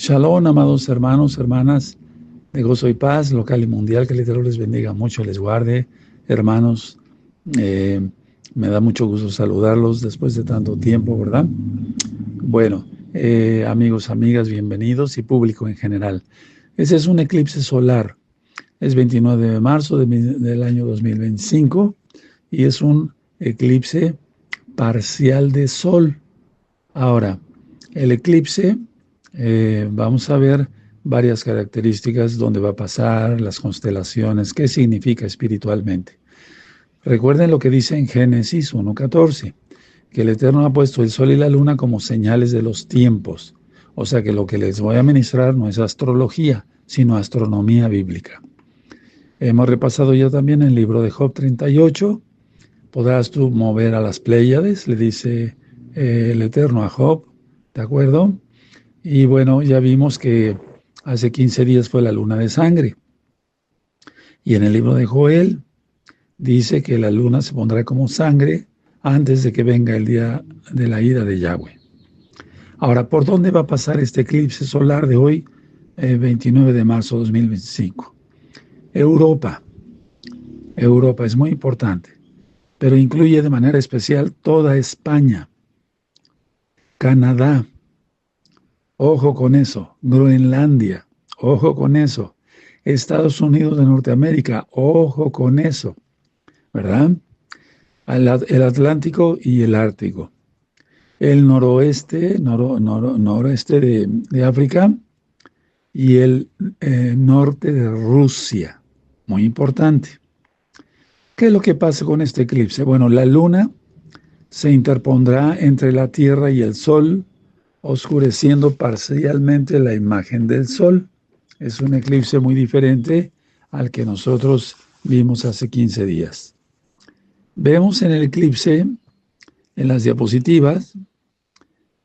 Shalom, amados hermanos, hermanas de Gozo y Paz, local y mundial, que el Eterno les bendiga mucho, les guarde. Hermanos, eh, me da mucho gusto saludarlos después de tanto tiempo, ¿verdad? Bueno, amigos, amigas, bienvenidos y público en general. Ese es un eclipse solar, es 29 de marzo del año 2025 y es un eclipse parcial de sol. Ahora, el eclipse, vamos a ver varias características, dónde va a pasar, las constelaciones, qué significa espiritualmente. Recuerden lo que dice en Génesis 1:14, que el Eterno ha puesto el sol y la luna como señales de los tiempos. O sea que lo que les voy a ministrar no es astrología, sino astronomía bíblica. Hemos repasado ya también el libro de Job 38. Podrás tú mover a las Pléyades, le dice el Eterno a Job, ¿de acuerdo? Y bueno, ya vimos que hace 15 días fue la luna de sangre. Y en el libro de Joel dice que la luna se pondrá como sangre antes de que venga el día de la ira de Yahweh. Ahora, ¿por dónde va a pasar este eclipse solar de hoy, 29 de marzo de 2025? Europa. Europa es muy importante, pero incluye de manera especial toda España, Canadá, ojo con eso, Groenlandia, ojo con eso, Estados Unidos de Norteamérica, ojo con eso, ¿verdad? El Atlántico y el Ártico, el noroeste de África y el norte de Rusia, muy importante. ¿Qué es lo que pasa con este eclipse? Bueno, la luna se interpondrá entre la Tierra y el Sol, oscureciendo parcialmente la imagen del Sol. Es un eclipse muy diferente al que nosotros vimos hace 15 días. Vemos en el eclipse, en las diapositivas,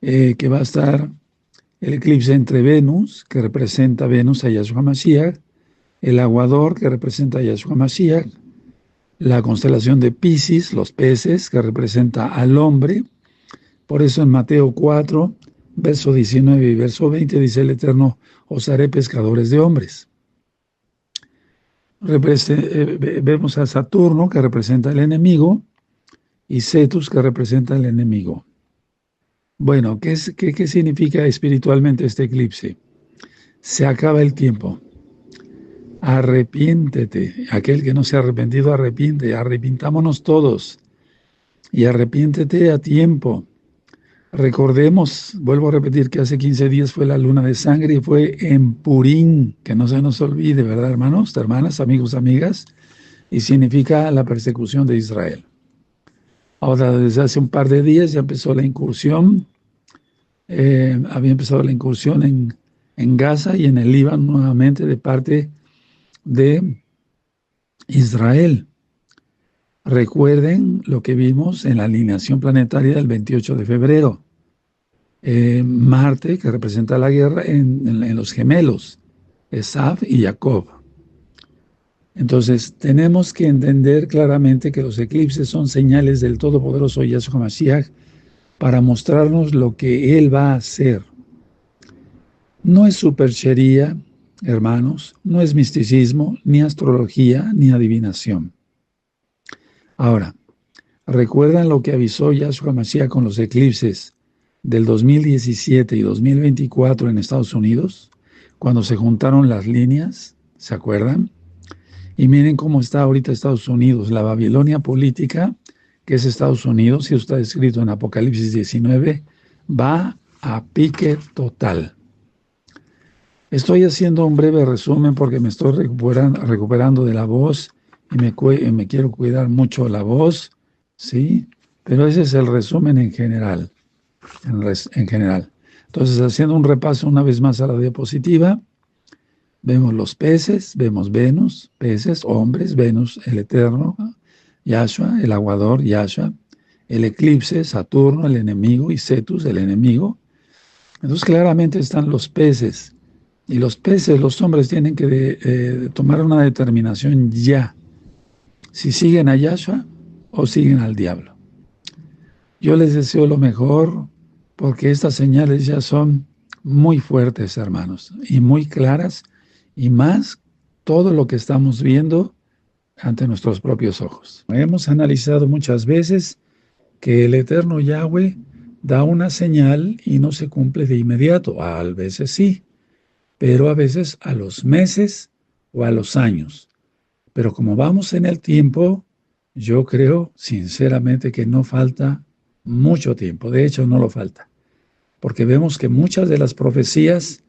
que va a estar el eclipse entre Venus, que representa Venus a Yahshua Mashiach, el aguador, que representa a Yahshua Mashiach, la constelación de Piscis, los peces, que representa al hombre. Por eso en Mateo 4, verso 19 y verso 20 dice el Eterno, os haré pescadores de hombres. Vemos a Saturno, que representa el enemigo, y Cetus, que representa el enemigo. Bueno, ¿qué significa espiritualmente este eclipse? Se acaba el tiempo. Arrepiéntete. Aquel que no se ha arrepentido, arrepintámonos todos. Y arrepiéntete a tiempo. Recordemos, vuelvo a repetir que hace 15 días fue la luna de sangre y fue en Purín, que no se nos olvide, ¿verdad, hermanos, hermanas, amigos, amigas? Y significa la persecución de Israel. Ahora, desde hace un par de días ya empezó la incursión, había empezado la incursión en Gaza y en el Líbano nuevamente de parte de Israel. Recuerden lo que vimos en la alineación planetaria del 28 de febrero. Marte, que representa la guerra en los gemelos, Esav y Jacob. Entonces, tenemos que entender claramente que los eclipses son señales del Todopoderoso Yahshua Mashiach para mostrarnos lo que Él va a hacer. No es superchería, hermanos, no es misticismo, ni astrología, ni adivinación. Ahora, ¿recuerdan lo que avisó Yahshua Mashiach con los eclipses del 2017 y 2024 en Estados Unidos? Cuando se juntaron las líneas, ¿se acuerdan? Y miren cómo está ahorita Estados Unidos, la Babilonia política, que es Estados Unidos, y está escrito en Apocalipsis 19, va a pique total. Estoy haciendo un breve resumen porque me estoy recuperando de la voz y me quiero cuidar mucho la voz, ¿sí? Pero ese es el resumen en general. En general. Entonces, haciendo un repaso una vez más a la diapositiva, vemos los peces, vemos Venus, peces, hombres, Venus, el Eterno, Yahshua, el aguador, Yahshua, el eclipse, Saturno, el enemigo, y Cetus, el enemigo. Entonces, claramente están los peces. Y los peces, los hombres, tienen que tomar una determinación ya. Si siguen a Yahshua o siguen al diablo. Yo les deseo lo mejor porque estas señales ya son muy fuertes, hermanos, y muy claras, y más todo lo que estamos viendo ante nuestros propios ojos. Hemos analizado muchas veces que el eterno Yahweh da una señal y no se cumple de inmediato. A veces sí, pero a veces a los meses o a los años. Pero como vamos en el tiempo, yo creo sinceramente que no falta mucho tiempo. De hecho, no lo falta, porque vemos que muchas de las profecías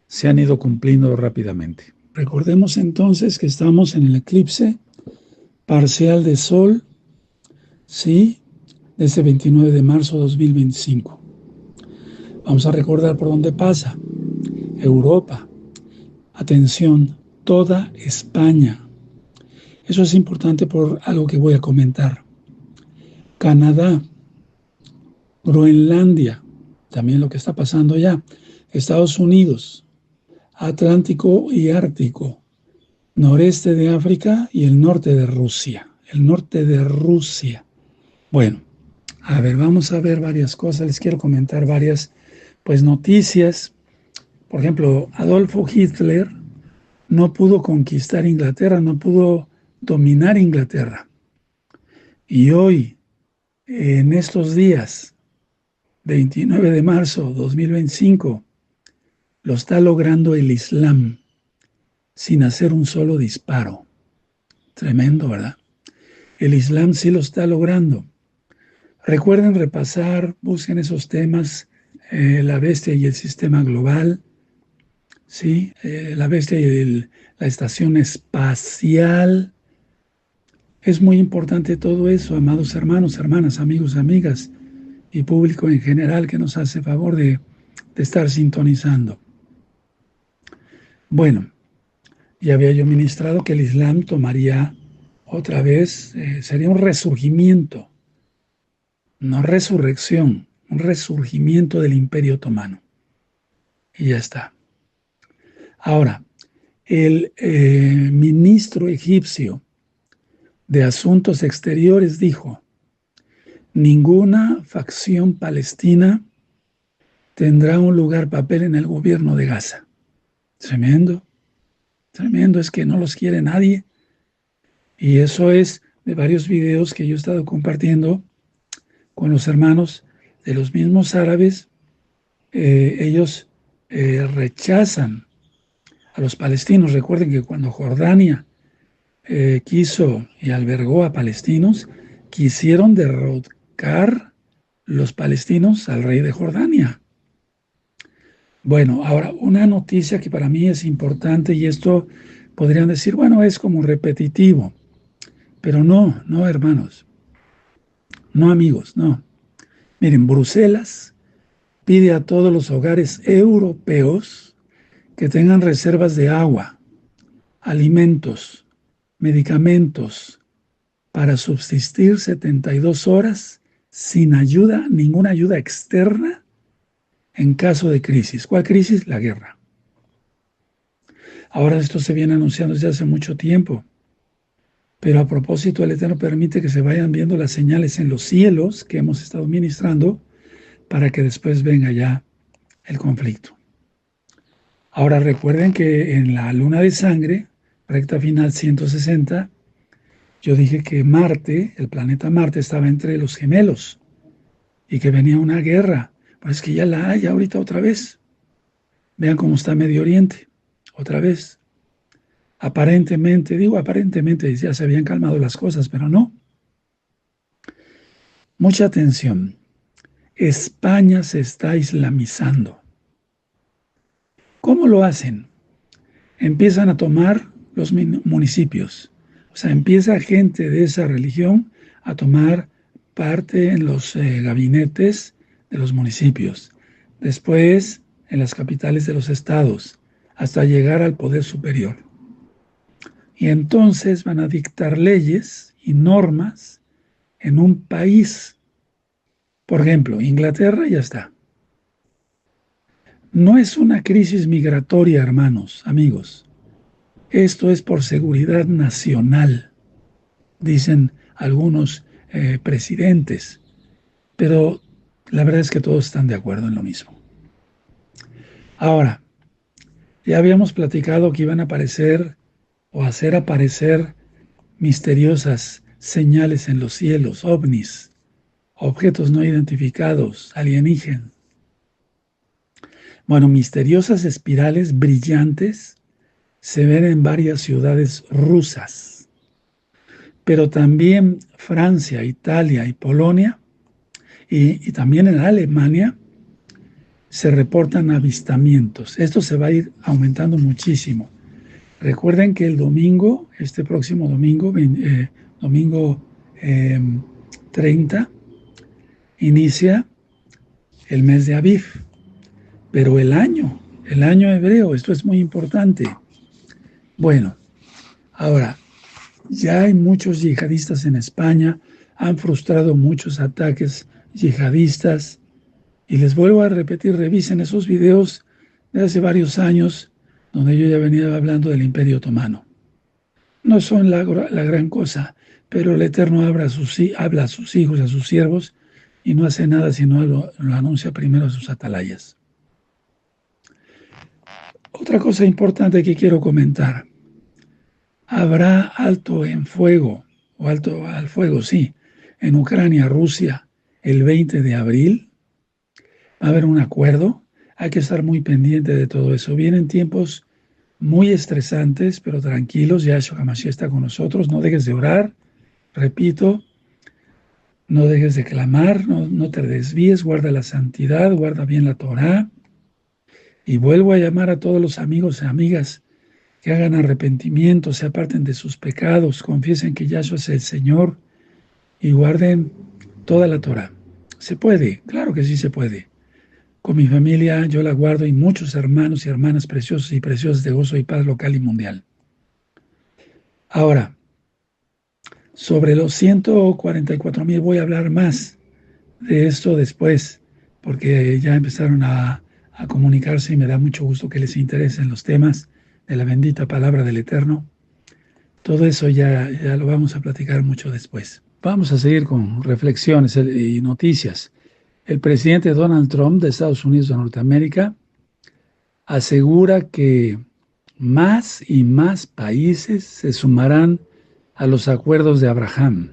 se han ido cumpliendo rápidamente. Recordemos entonces que estamos en el eclipse parcial de Sol, ¿sí? Desde 29 de marzo de 2025. Vamos a recordar por dónde pasa. Europa. Atención, toda España. Eso es importante por algo que voy a comentar. Canadá, Groenlandia, también lo que está pasando ya. Estados Unidos, Atlántico y Ártico, noreste de África y el norte de Rusia. El norte de Rusia. Bueno, a ver, vamos a ver varias cosas. Les quiero comentar varias, pues, noticias. Por ejemplo, Adolfo Hitler no pudo conquistar Inglaterra, no pudo dominar Inglaterra. Y hoy, en estos días, 29 de marzo de 2025, lo está logrando el Islam sin hacer un solo disparo. Tremendo, ¿verdad? El Islam sí lo está logrando. Recuerden repasar, busquen esos temas, la bestia y el sistema global, ¿sí? La bestia y la estación espacial. Es muy importante todo eso, amados hermanos, hermanas, amigos, amigas y público en general que nos hace favor de estar sintonizando. Bueno, ya había yo ministrado que el Islam tomaría otra vez, sería un resurgimiento, no resurrección, un resurgimiento del Imperio Otomano. Y ya está. Ahora, el ministro egipcio de Asuntos Exteriores dijo: ninguna facción palestina tendrá un lugar papel en el gobierno de Gaza. Tremendo, tremendo, es que no los quiere nadie. Y eso es de varios videos que yo he estado compartiendo con los hermanos de los mismos árabes. Ellos rechazan a los palestinos. Recuerden que cuando Jordania quiso y albergó a palestinos, quisieron derrocar los palestinos al rey de Jordania. Bueno, ahora una noticia que para mí es importante, y esto podrían decir, bueno, es como repetitivo, pero no, no, hermanos, no, amigos, no. Miren, Bruselas pide a todos los hogares europeos que tengan reservas de agua, alimentos, medicamentos para subsistir 72 horas sin ayuda, ninguna ayuda externa en caso de crisis. ¿Cuál crisis? La guerra. Ahora esto se viene anunciando desde hace mucho tiempo, pero a propósito el Eterno permite que se vayan viendo las señales en los cielos que hemos estado ministrando para que después venga ya el conflicto. Ahora recuerden que en la luna de sangre, recta final 160, yo dije que Marte, el planeta Marte, estaba entre los gemelos y que venía una guerra. Pues es que ya la hay ahorita otra vez. Vean cómo está Medio Oriente, otra vez. Aparentemente, digo aparentemente, ya se habían calmado las cosas, pero no. Mucha atención. España se está islamizando. ¿Cómo lo hacen? Empiezan a tomar los municipios. O sea, empieza gente de esa religión a tomar parte en los gabinetes de los municipios. Después, en las capitales de los estados, hasta llegar al poder superior. Y entonces van a dictar leyes y normas en un país. Por ejemplo, Inglaterra ya está. No es una crisis migratoria, hermanos, amigos. Esto es por seguridad nacional, dicen algunos presidentes. Pero la verdad es que todos están de acuerdo en lo mismo. Ahora, ya habíamos platicado que iban a aparecer o hacer aparecer misteriosas señales en los cielos, ovnis, objetos no identificados, alienígenas. Bueno, misteriosas espirales brillantes se ven en varias ciudades rusas, pero también Francia, Italia y Polonia, y también en Alemania se reportan avistamientos. Esto se va a ir aumentando muchísimo. Recuerden que el domingo, este próximo domingo, domingo eh, 30, inicia el mes de Aviv, pero el año hebreo, esto es muy importante. Bueno, ahora, ya hay muchos yihadistas en España, han frustrado muchos ataques yihadistas, y les vuelvo a repetir, revisen esos videos de hace varios años, donde yo ya venía hablando del Imperio Otomano. No son la gran cosa, pero el Eterno habla a sus hijos, a sus siervos, y no hace nada sino lo anuncia primero a sus atalayas. Otra cosa importante que quiero comentar. Habrá alto en fuego, o alto al fuego, sí, en Ucrania, Rusia, el 20 de abril. Va a haber un acuerdo. Hay que estar muy pendiente de todo eso. Vienen tiempos muy estresantes, pero tranquilos. Yahshua HaMashiach está con nosotros. No dejes de orar. Repito, no dejes de clamar, no te desvíes, guarda la santidad, guarda bien la Torah. Y vuelvo a llamar a todos los amigos y amigas que hagan arrepentimiento, se aparten de sus pecados, confiesen que Yahshua es el Señor y guarden toda la Torah. ¿Se puede? Claro que sí se puede. Con mi familia yo la guardo y muchos hermanos y hermanas preciosos y preciosas de gozo y paz local y mundial. Ahora, sobre los 144,000 voy a hablar más de esto después, porque ya empezaron a comunicarse y me da mucho gusto que les interesen los temas de la bendita palabra del Eterno. Todo eso ya lo vamos a platicar mucho después. Vamos a seguir con reflexiones y noticias. El presidente Donald Trump de Estados Unidos de Norteamérica asegura que más y más países se sumarán a los acuerdos de Abraham.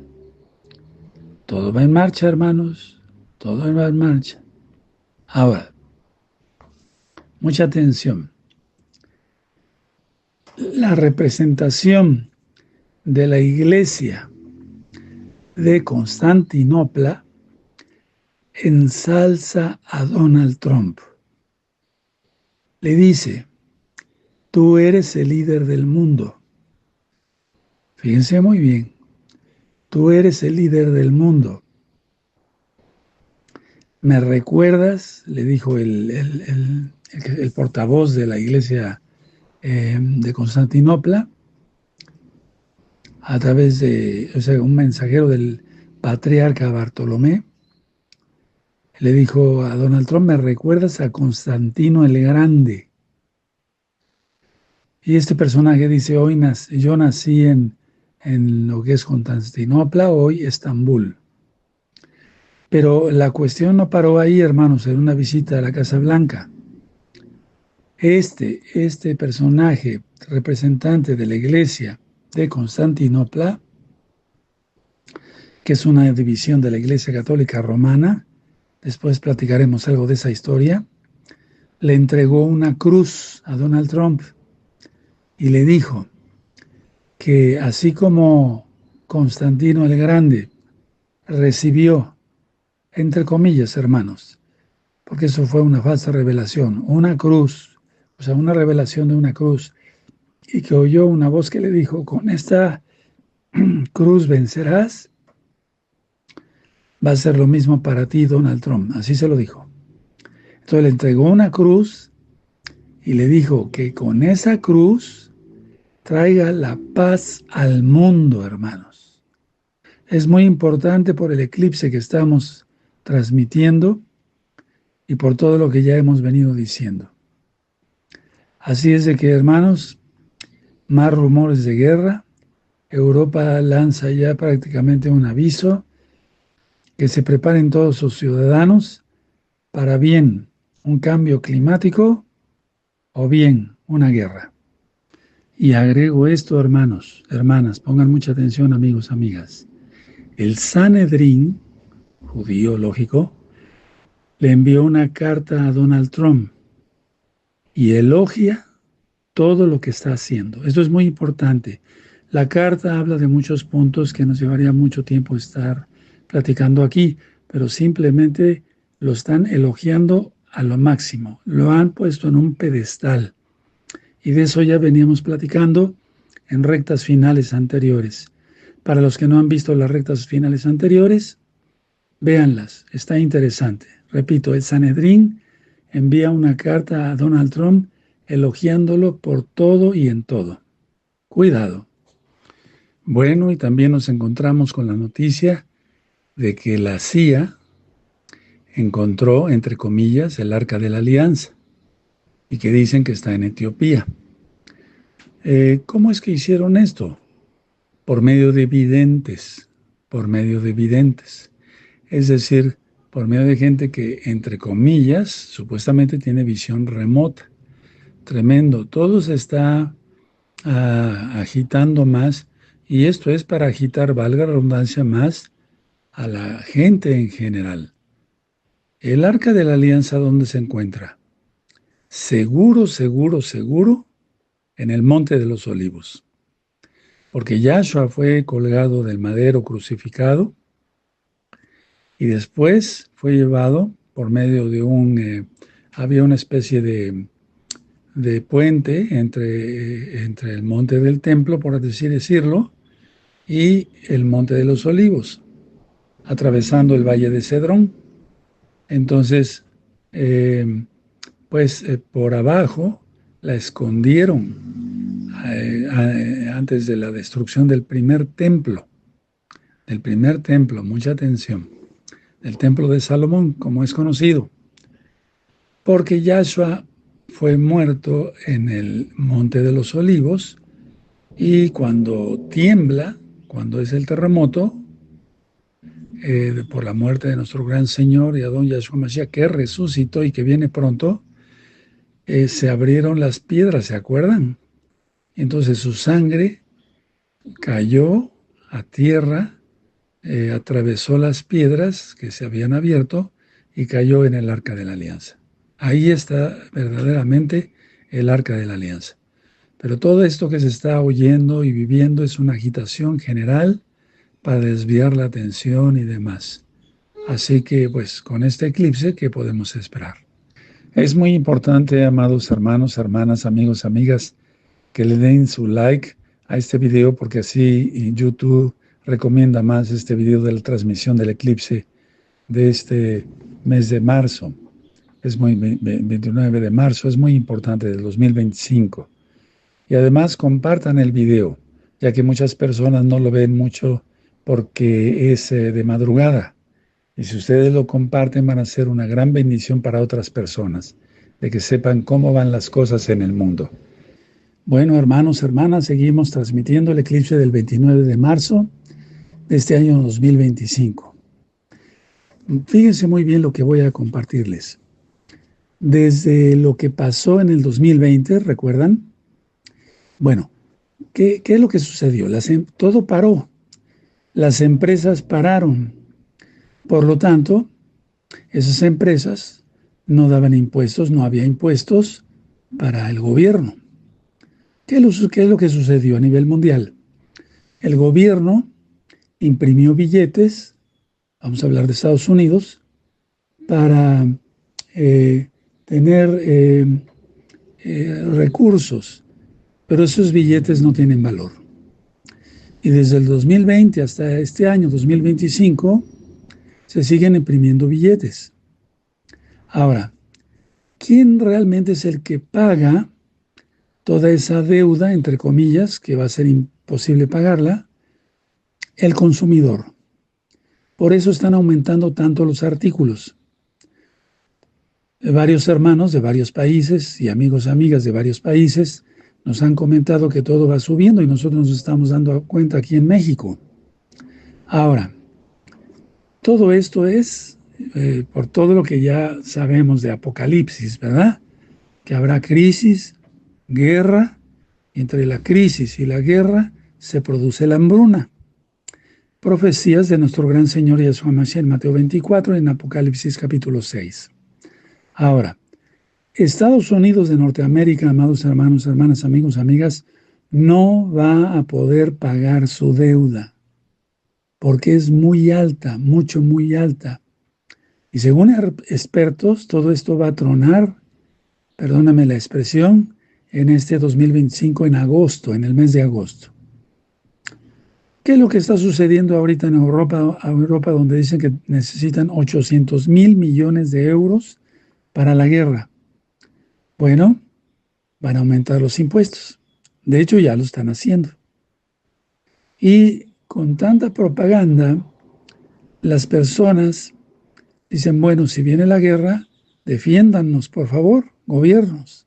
Todo va en marcha, hermanos. Todo va en marcha. Ahora, mucha atención. La representación de la iglesia de Constantinopla ensalza a Donald Trump. Le dice, tú eres el líder del mundo. Fíjense muy bien, tú eres el líder del mundo. ¿Me recuerdas? Le dijo el portavoz de la iglesia de Constantinopla, a través de un mensajero del patriarca Bartolomé, le dijo a Donald Trump, ¿me recuerdas a Constantino el Grande? Y este personaje dice, yo nací en lo que es Constantinopla, hoy Estambul. Pero la cuestión no paró ahí, hermanos, en una visita a la Casa Blanca. Este personaje, representante de la iglesia de Constantinopla, que es una división de la Iglesia Católica Romana, después platicaremos algo de esa historia, le entregó una cruz a Donald Trump y le dijo que así como Constantino el Grande recibió, entre comillas, hermanos, porque eso fue una falsa revelación, una cruz, o sea, una revelación de una cruz, y que oyó una voz que le dijo, con esta cruz vencerás, va a ser lo mismo para ti, Donald Trump. Así se lo dijo. Entonces le entregó una cruz y le dijo que con esa cruz traiga la paz al mundo, hermanos. Es muy importante por el eclipse que estamos transmitiendo y por todo lo que ya hemos venido diciendo. Así es de que, hermanos, más rumores de guerra. Europa lanza ya prácticamente un aviso que se preparen todos sus ciudadanos para bien un cambio climático o bien una guerra. Y agrego esto, hermanos, hermanas, pongan mucha atención, amigos, amigas. El Sanedrín, judío lógico, le envió una carta a Donald Trump y elogia todo lo que está haciendo. Esto es muy importante. La carta habla de muchos puntos que nos llevaría mucho tiempo estar platicando aquí, pero simplemente lo están elogiando a lo máximo. Lo han puesto en un pedestal. Y de eso ya veníamos platicando en rectas finales anteriores. Para los que no han visto las rectas finales anteriores, véanlas, está interesante. Repito, el Sanedrín envía una carta a Donald Trump elogiándolo por todo y en todo. Cuidado. Bueno, y también nos encontramos con la noticia de que la CIA encontró, entre comillas, el Arca de la Alianza y que dicen que está en Etiopía. ¿Cómo es que hicieron esto? Por medio de videntes, por medio de videntes. Es decir, por medio de gente que, entre comillas, supuestamente tiene visión remota. Tremendo. Todo se está agitando más y esto es para agitar, valga la redundancia, más a la gente en general. El Arca de la Alianza, ¿dónde se encuentra? Seguro, seguro, seguro, en el Monte de los Olivos. Porque Yahshua fue colgado del madero crucificado y después fue llevado por medio de había una especie de puente entre el monte del templo, por así decirlo, y el monte de los Olivos, atravesando el valle de Cedrón. Entonces, por abajo la escondieron antes de la destrucción del primer templo, mucha atención, del templo de Salomón, como es conocido, porque Yahshua fue muerto en el monte de los Olivos y cuando tiembla, cuando es el terremoto, por la muerte de nuestro gran Señor y Adón Yahshua Mashiach, que resucitó y que viene pronto, se abrieron las piedras, ¿se acuerdan? Entonces su sangre cayó a tierra, atravesó las piedras que se habían abierto y cayó en el Arca de la Alianza. Ahí está verdaderamente el Arca de la Alianza. Pero todo esto que se está oyendo y viviendo es una agitación general para desviar la atención y demás. Así que, pues, con este eclipse, ¿qué podemos esperar? Es muy importante, amados hermanos, hermanas, amigos, amigas, que le den su like a este video porque así YouTube recomienda más este video de la transmisión del eclipse de este mes de marzo. Es 29 de marzo, es muy importante, del 2025. Y además compartan el video, ya que muchas personas no lo ven mucho porque es de madrugada. Y si ustedes lo comparten, van a ser una gran bendición para otras personas, de que sepan cómo van las cosas en el mundo. Bueno, hermanos, hermanas, seguimos transmitiendo el eclipse del 29 de marzo de este año 2025. Fíjense muy bien lo que voy a compartirles. Desde lo que pasó en el 2020, ¿recuerdan? Bueno, ¿qué es lo que sucedió? Todo paró. Las empresas pararon. Por lo tanto, esas empresas no daban impuestos, no había impuestos para el gobierno. ¿Qué es lo que sucedió a nivel mundial? El gobierno imprimió billetes, vamos a hablar de Estados Unidos, para tener recursos, pero esos billetes no tienen valor. Y desde el 2020 hasta este año, 2025, se siguen imprimiendo billetes. Ahora, ¿quién realmente es el que paga toda esa deuda, entre comillas, que va a ser imposible pagarla? El consumidor. Por eso están aumentando tanto los artículos. Varios hermanos de varios países y amigos, amigas de varios países nos han comentado que todo va subiendo y nosotros nos estamos dando cuenta aquí en México. Ahora, todo esto es por todo lo que ya sabemos de Apocalipsis, ¿verdad? que habrá crisis, guerra, y entre la crisis y la guerra se produce la hambruna. Profecías de nuestro gran Señor Yeshua Mashiach en Mateo 24 y en Apocalipsis capítulo 6. Ahora, Estados Unidos de Norteamérica, amados hermanos, hermanas, amigos, amigas, no va a poder pagar su deuda porque es muy alta, muy alta. Y según expertos, todo esto va a tronar, perdóname la expresión, en este 2025, en agosto, en el mes de agosto. ¿Qué es lo que está sucediendo ahorita en Europa, donde dicen que necesitan 800.000 millones de euros para la guerra? Bueno, van a aumentar los impuestos. De hecho, ya lo están haciendo. Y con tanta propaganda, las personas dicen, bueno, si viene la guerra, defiéndannos, por favor, gobiernos.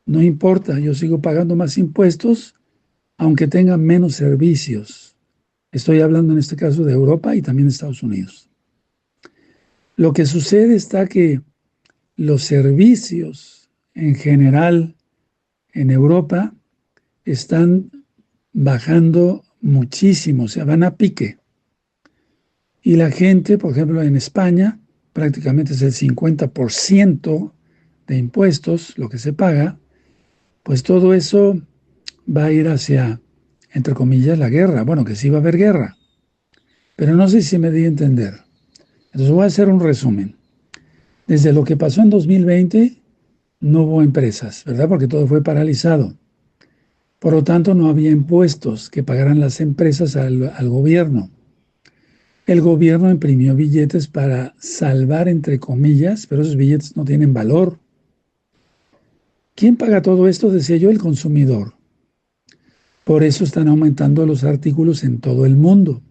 No importa, yo sigo pagando más impuestos, aunque tenga menos servicios. Estoy hablando en este caso de Europa y también de Estados Unidos. Lo que sucede está que los servicios en general en Europa están bajando muchísimo, o sea, van a pique. Y la gente, por ejemplo, en España, prácticamente es el 50% de impuestos, lo que se paga, pues todo eso va a ir hacia, entre comillas, la guerra. Bueno, que sí va a haber guerra, pero no sé si me di a entender. Entonces voy a hacer un resumen. Desde lo que pasó en 2020, no hubo empresas, ¿verdad? Porque todo fue paralizado. Por lo tanto, no había impuestos que pagaran las empresas al gobierno. El gobierno imprimió billetes para salvar, entre comillas, pero esos billetes no tienen valor. ¿Quién paga todo esto? Decía yo, el consumidor. Por eso están aumentando los artículos en todo el mundo.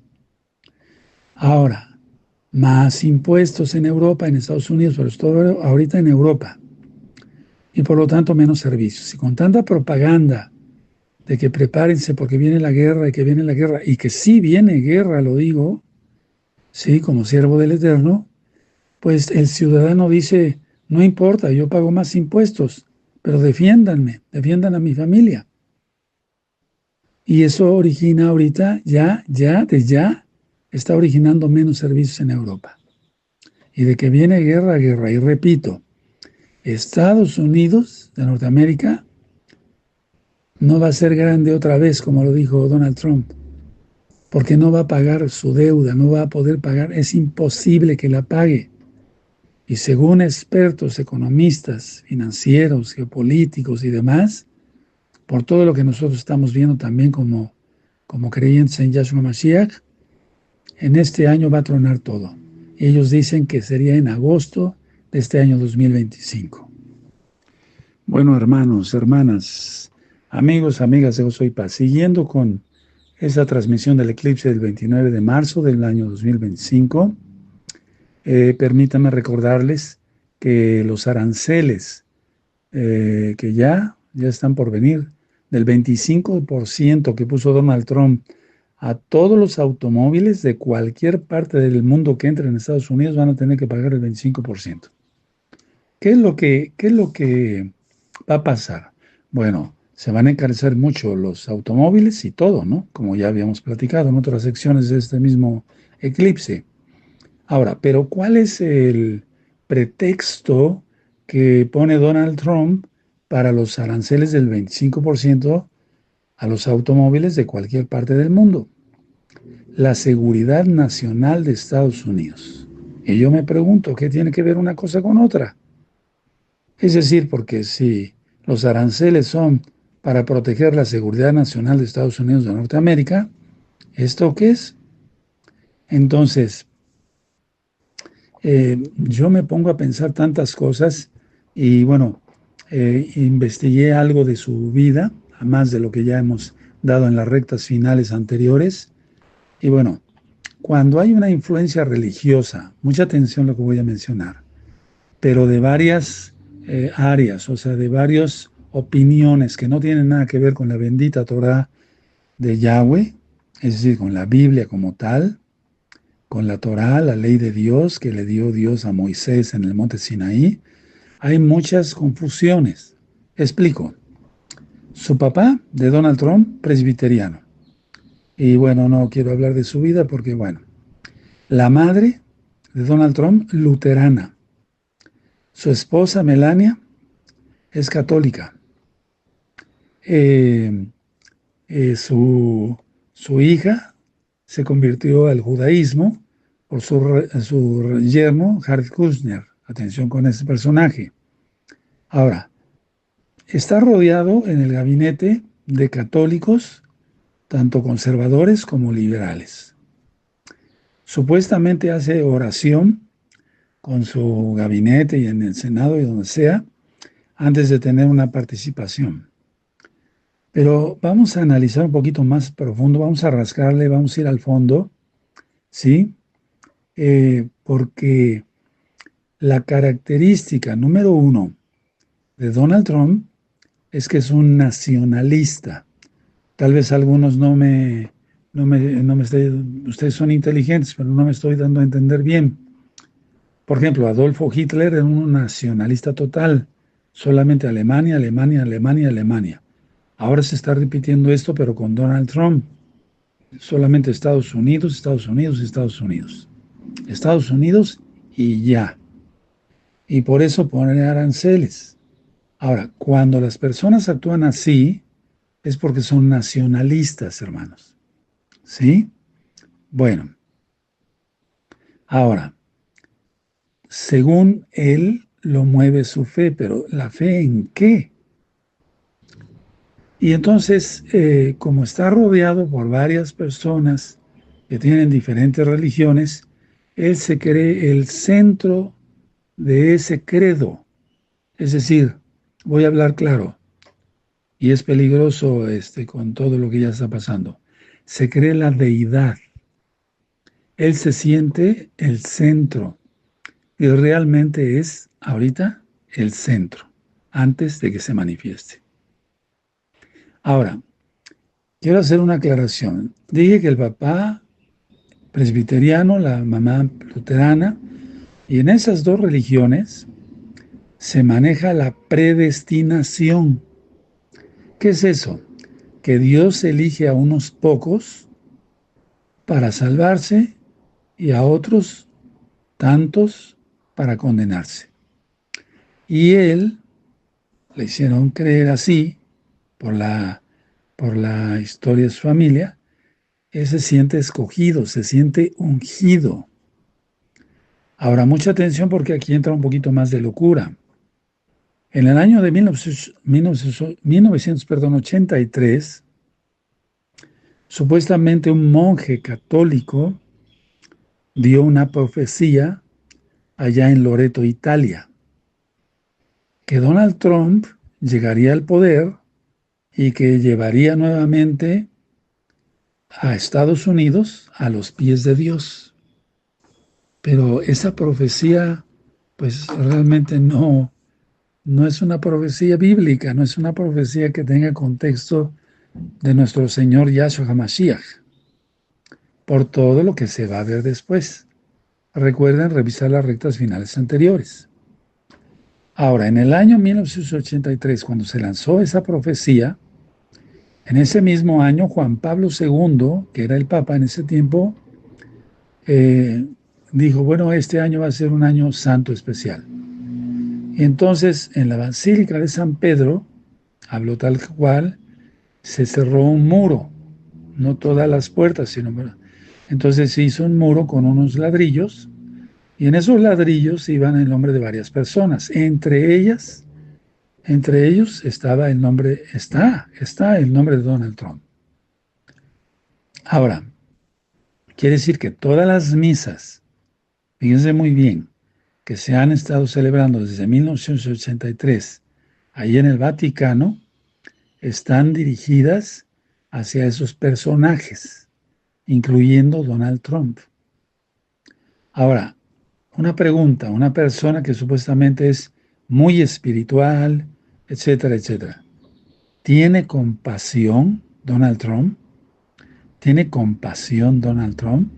Ahora, más impuestos en Europa, en Estados Unidos, pero todo ahorita en Europa. Y por lo tanto menos servicios. Y con tanta propaganda de que prepárense porque viene la guerra y que viene la guerra, y que sí viene guerra, lo digo, sí, como siervo del Eterno, pues el ciudadano dice, no importa, yo pago más impuestos, pero defiéndanme, defiendan a mi familia. Y eso origina ahorita, ya, está originando menos servicios en Europa. Y de que viene guerra, guerra. Y repito, Estados Unidos de Norteamérica no va a ser grande otra vez, como lo dijo Donald Trump, porque no va a pagar su deuda, no va a poder pagar, es imposible que la pague. Y según expertos, economistas, financieros, geopolíticos y demás, por todo lo que nosotros estamos viendo también como creyentes en Yahshua Mashiach, en este año va a tronar todo. Ellos dicen que sería en agosto de este año 2025. Bueno, hermanos, hermanas, amigos, amigas de Yo Soy Paz, siguiendo con esa transmisión del eclipse del 29 de marzo del año 2025, permítanme recordarles que los aranceles que ya están por venir, del 25% que puso Donald Trump a todos los automóviles de cualquier parte del mundo que entren en Estados Unidos van a tener que pagar el 25%. ¿Qué es lo que va a pasar? Bueno, se van a encarecer mucho los automóviles y todo, ¿no? Como ya habíamos platicado en otras secciones de este mismo eclipse. Ahora, pero ¿cuál es el pretexto que pone Donald Trump para los aranceles del 25% a los automóviles de cualquier parte del mundo? La seguridad nacional de Estados Unidos. Y yo me pregunto, ¿qué tiene que ver una cosa con otra? Es decir, porque si los aranceles son para proteger la seguridad nacional de Estados Unidos de Norteamérica, ¿esto qué es? Entonces, yo me pongo a pensar tantas cosas y bueno, investigué algo de su vida, a más de lo que ya hemos dado en las rectas finales anteriores. Y bueno, cuando hay una influencia religiosa, mucha atención a lo que voy a mencionar, pero de varias áreas, o sea, de varias opiniones que no tienen nada que ver con la bendita Torah de Yahweh, es decir, con la Biblia como tal, con la Torah, la ley de Dios que le dio Dios a Moisés en el monte Sinaí, hay muchas confusiones. Explico. Su papá, de Donald Trump, presbiteriano. Y bueno, no quiero hablar de su vida porque, bueno, la madre de Donald Trump, luterana. Su esposa, Melania, es católica. Eh, su hija se convirtió al judaísmo por su yerno, Jared Kushner. Atención con ese personaje. Ahora, está rodeado en el gabinete de católicos, tanto conservadores como liberales. Supuestamente hace oración con su gabinete y en el Senado y donde sea, antes de tener una participación. Pero vamos a analizar un poquito más profundo, vamos a rascarle, vamos a ir al fondo, ¿sí? Porque la característica número uno de Donald Trump es que es un nacionalista. Tal vez algunos ustedes son inteligentes, pero no me estoy dando a entender bien. Por ejemplo, Adolfo Hitler era un nacionalista total, solamente Alemania, Alemania, Alemania, Alemania. Ahora se está repitiendo esto, pero con Donald Trump. Solamente Estados Unidos, Estados Unidos, Estados Unidos. Estados Unidos y ya. Y por eso ponen aranceles. Ahora, cuando las personas actúan así, es porque son nacionalistas, hermanos. ¿Sí? Bueno, ahora, según él, lo mueve su fe, pero ¿la fe en qué? Y entonces, como está rodeado por varias personas que tienen diferentes religiones, él se cree el centro de ese credo. Es decir, voy a hablar claro, y es peligroso con todo lo que ya está pasando. Se cree la deidad. Él se siente el centro y realmente es ahorita el centro, antes de que se manifieste. Ahora, quiero hacer una aclaración. Dije que el papá presbiteriano, la mamá luterana, y en esas dos religiones se maneja la predestinación. ¿Qué es eso? Que Dios elige a unos pocos para salvarse y a otros tantos para condenarse. Y él le hicieron creer así por la historia de su familia. Él se siente escogido, se siente ungido. Ahora, mucha atención porque aquí entra un poquito más de locura. En el año de 1983, supuestamente un monje católico dio una profecía allá en Loreto, Italia, que Donald Trump llegaría al poder y que llevaría nuevamente a Estados Unidos a los pies de Dios. Pero esa profecía, pues realmente no es una profecía bíblica, no es una profecía que tenga contexto de nuestro Señor Yahshua HaMashiach, por todo lo que se va a ver después. Recuerden revisar las rectas finales anteriores. Ahora, en el año 1983, cuando se lanzó esa profecía, en ese mismo año Juan Pablo II, que era el Papa en ese tiempo, eh, dijo, bueno, este año va a ser un año santo especial. Y entonces, en la Basílica de San Pedro, habló tal cual, se cerró un muro, no todas las puertas, sino... Entonces se hizo un muro con unos ladrillos, y en esos ladrillos iban el nombre de varias personas. Entre ellos estaba el nombre, está el nombre de Donald Trump. Ahora, quiere decir que todas las misas, fíjense muy bien, que se han estado celebrando desde 1983 ahí en el Vaticano, están dirigidas hacia esos personajes, incluyendo Donald Trump. Ahora, una pregunta, una persona que supuestamente es muy espiritual, etcétera, etcétera. ¿Tiene compasión Donald Trump? ¿Tiene compasión Donald Trump?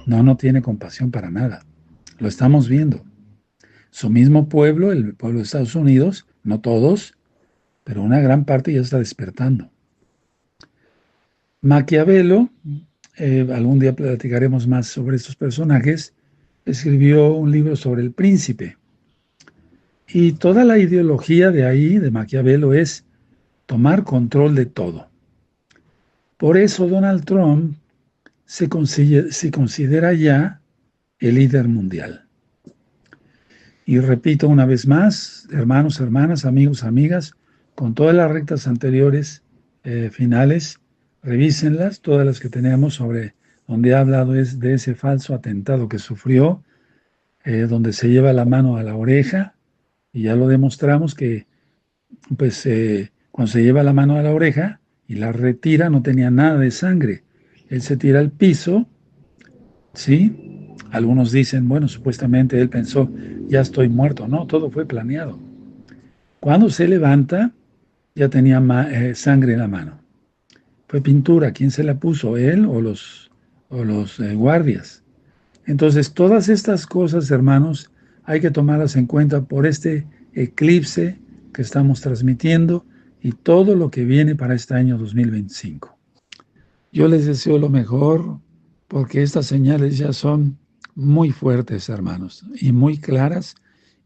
No, no tiene compasión para nada. Lo estamos viendo. Su mismo pueblo, el pueblo de Estados Unidos, no todos, pero una gran parte ya está despertando. Maquiavelo, algún día platicaremos más sobre estos personajes, escribió un libro sobre el príncipe. Y toda la ideología de ahí, de Maquiavelo, es tomar control de todo. Por eso Donald Trump se considera ya el líder mundial. Y repito una vez más, hermanos, hermanas, amigos, amigas, con todas las rectas anteriores, finales, revísenlas, todas las que tenemos sobre donde ha hablado es de ese falso atentado que sufrió, donde se lleva la mano a la oreja, y ya lo demostramos que pues cuando se lleva la mano a la oreja y la retira no tenía nada de sangre. Él se tira al piso, ¿sí? Algunos dicen, bueno, supuestamente él pensó, ya estoy muerto. No, todo fue planeado. Cuando se levanta, ya tenía sangre en la mano. Fue pintura. ¿Quién se la puso? ¿Él o los guardias? Entonces, todas estas cosas, hermanos, hay que tomarlas en cuenta por este eclipse que estamos transmitiendo y todo lo que viene para este año 2025. Yo les deseo lo mejor porque estas señales ya son muy fuertes, hermanos, y muy claras,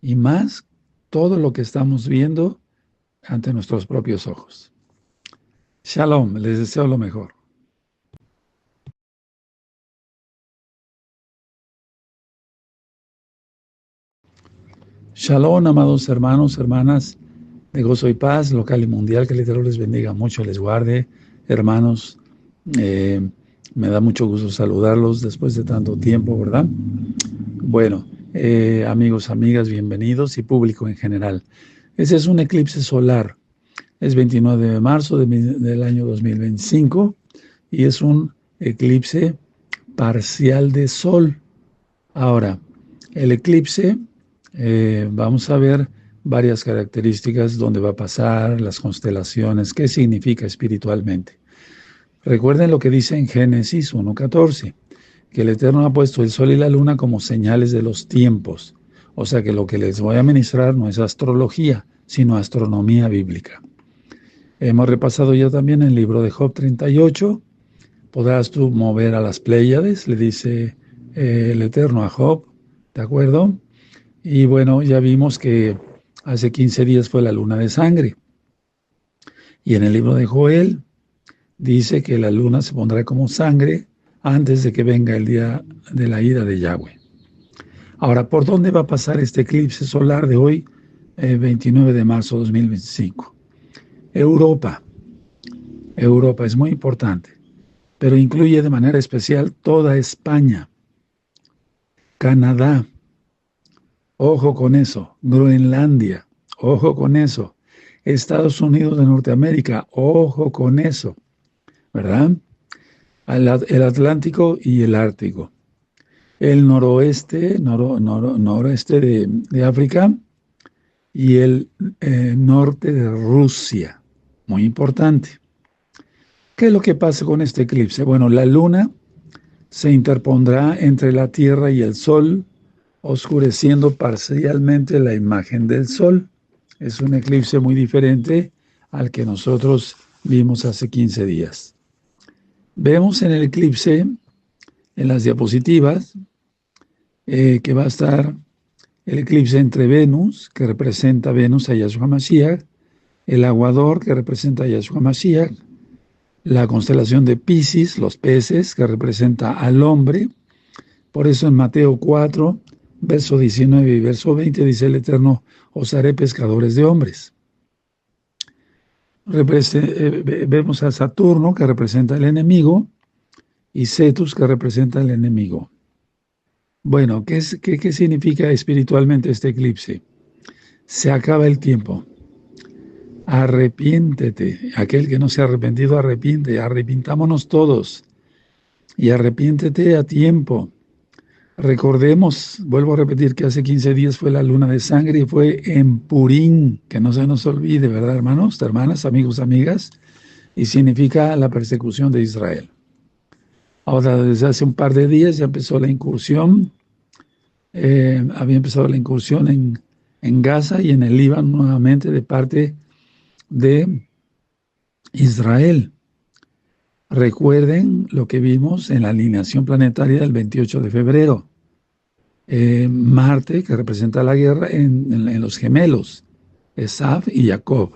y más todo lo que estamos viendo ante nuestros propios ojos. Shalom, les deseo lo mejor. Shalom, amados hermanos, hermanas de Gozo y Paz, local y mundial, que el Eterno les bendiga mucho, les guarde. Hermanos, me da mucho gusto saludarlos después de tanto tiempo, ¿verdad? Bueno, amigos, amigas, bienvenidos y público en general. Ese es un eclipse solar, es 29 de marzo del año 2025 y es un eclipse parcial de sol. Ahora, el eclipse, vamos a ver varias características, dónde va a pasar, las constelaciones, qué significa espiritualmente. Recuerden lo que dice en Génesis 1:14, que el Eterno ha puesto el sol y la luna como señales de los tiempos. O sea que lo que les voy a ministrar no es astrología, sino astronomía bíblica. Hemos repasado ya también el libro de Job 38. Podrás tú mover a las Pléyades, le dice el Eterno a Job, ¿de acuerdo? Y bueno, ya vimos que hace 15 días fue la luna de sangre. Y en el libro de Joel dice que la luna se pondrá como sangre antes de que venga el día de la ira de Yahweh. Ahora, ¿por dónde va a pasar este eclipse solar de hoy, 29 de marzo de 2025? Europa. Europa es muy importante, pero incluye de manera especial toda España, Canadá, ojo con eso, Groenlandia, ojo con eso, Estados Unidos de Norteamérica, ojo con eso, ¿verdad? El Atlántico y el Ártico. El noroeste, noroeste de África y el norte de Rusia. Muy importante. ¿Qué es lo que pasa con este eclipse? Bueno, la luna se interpondrá entre la Tierra y el Sol, oscureciendo parcialmente la imagen del Sol. Es un eclipse muy diferente al que nosotros vimos hace 15 días. Vemos en el eclipse, en las diapositivas, que va a estar el eclipse entre Venus, que representa Venus a Yahshua Mashiach, el aguador, que representa a Yahshua Mashiach, la constelación de Piscis, los peces, que representa al hombre. Por eso en Mateo 4, verso 19 y verso 20 dice el Eterno, os haré pescadores de hombres. Vemos a Saturno, que representa el enemigo, y Cetus, que representa el enemigo. Bueno, ¿qué significa espiritualmente este eclipse? Se acaba el tiempo. Arrepiéntete. Aquel que no se ha arrepentido, arrepintámonos todos. Y arrepiéntete a tiempo. Recordemos, vuelvo a repetir que hace 15 días fue la luna de sangre y fue en Purín, que no se nos olvide, ¿verdad, hermanos, hermanas, amigos, amigas? Y significa la persecución de Israel. Ahora, desde hace un par de días ya empezó la incursión había empezado la incursión en Gaza y en el Líbano nuevamente de parte de Israel. Recuerden lo que vimos en la alineación planetaria del 28 de febrero. Marte, que representa la guerra, en los gemelos, Esav y Jacob.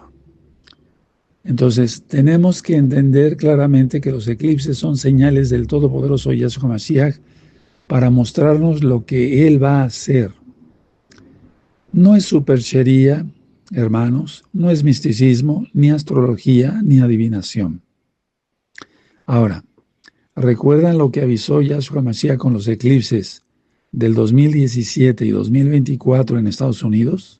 Entonces, tenemos que entender claramente que los eclipses son señales del Todopoderoso Yahshua Mashiach para mostrarnos lo que Él va a hacer. No es superchería, hermanos, no es misticismo, ni astrología, ni adivinación. Ahora, ¿recuerdan lo que avisó Yahshua Mashiach con los eclipses del 2017 y 2024 en Estados Unidos?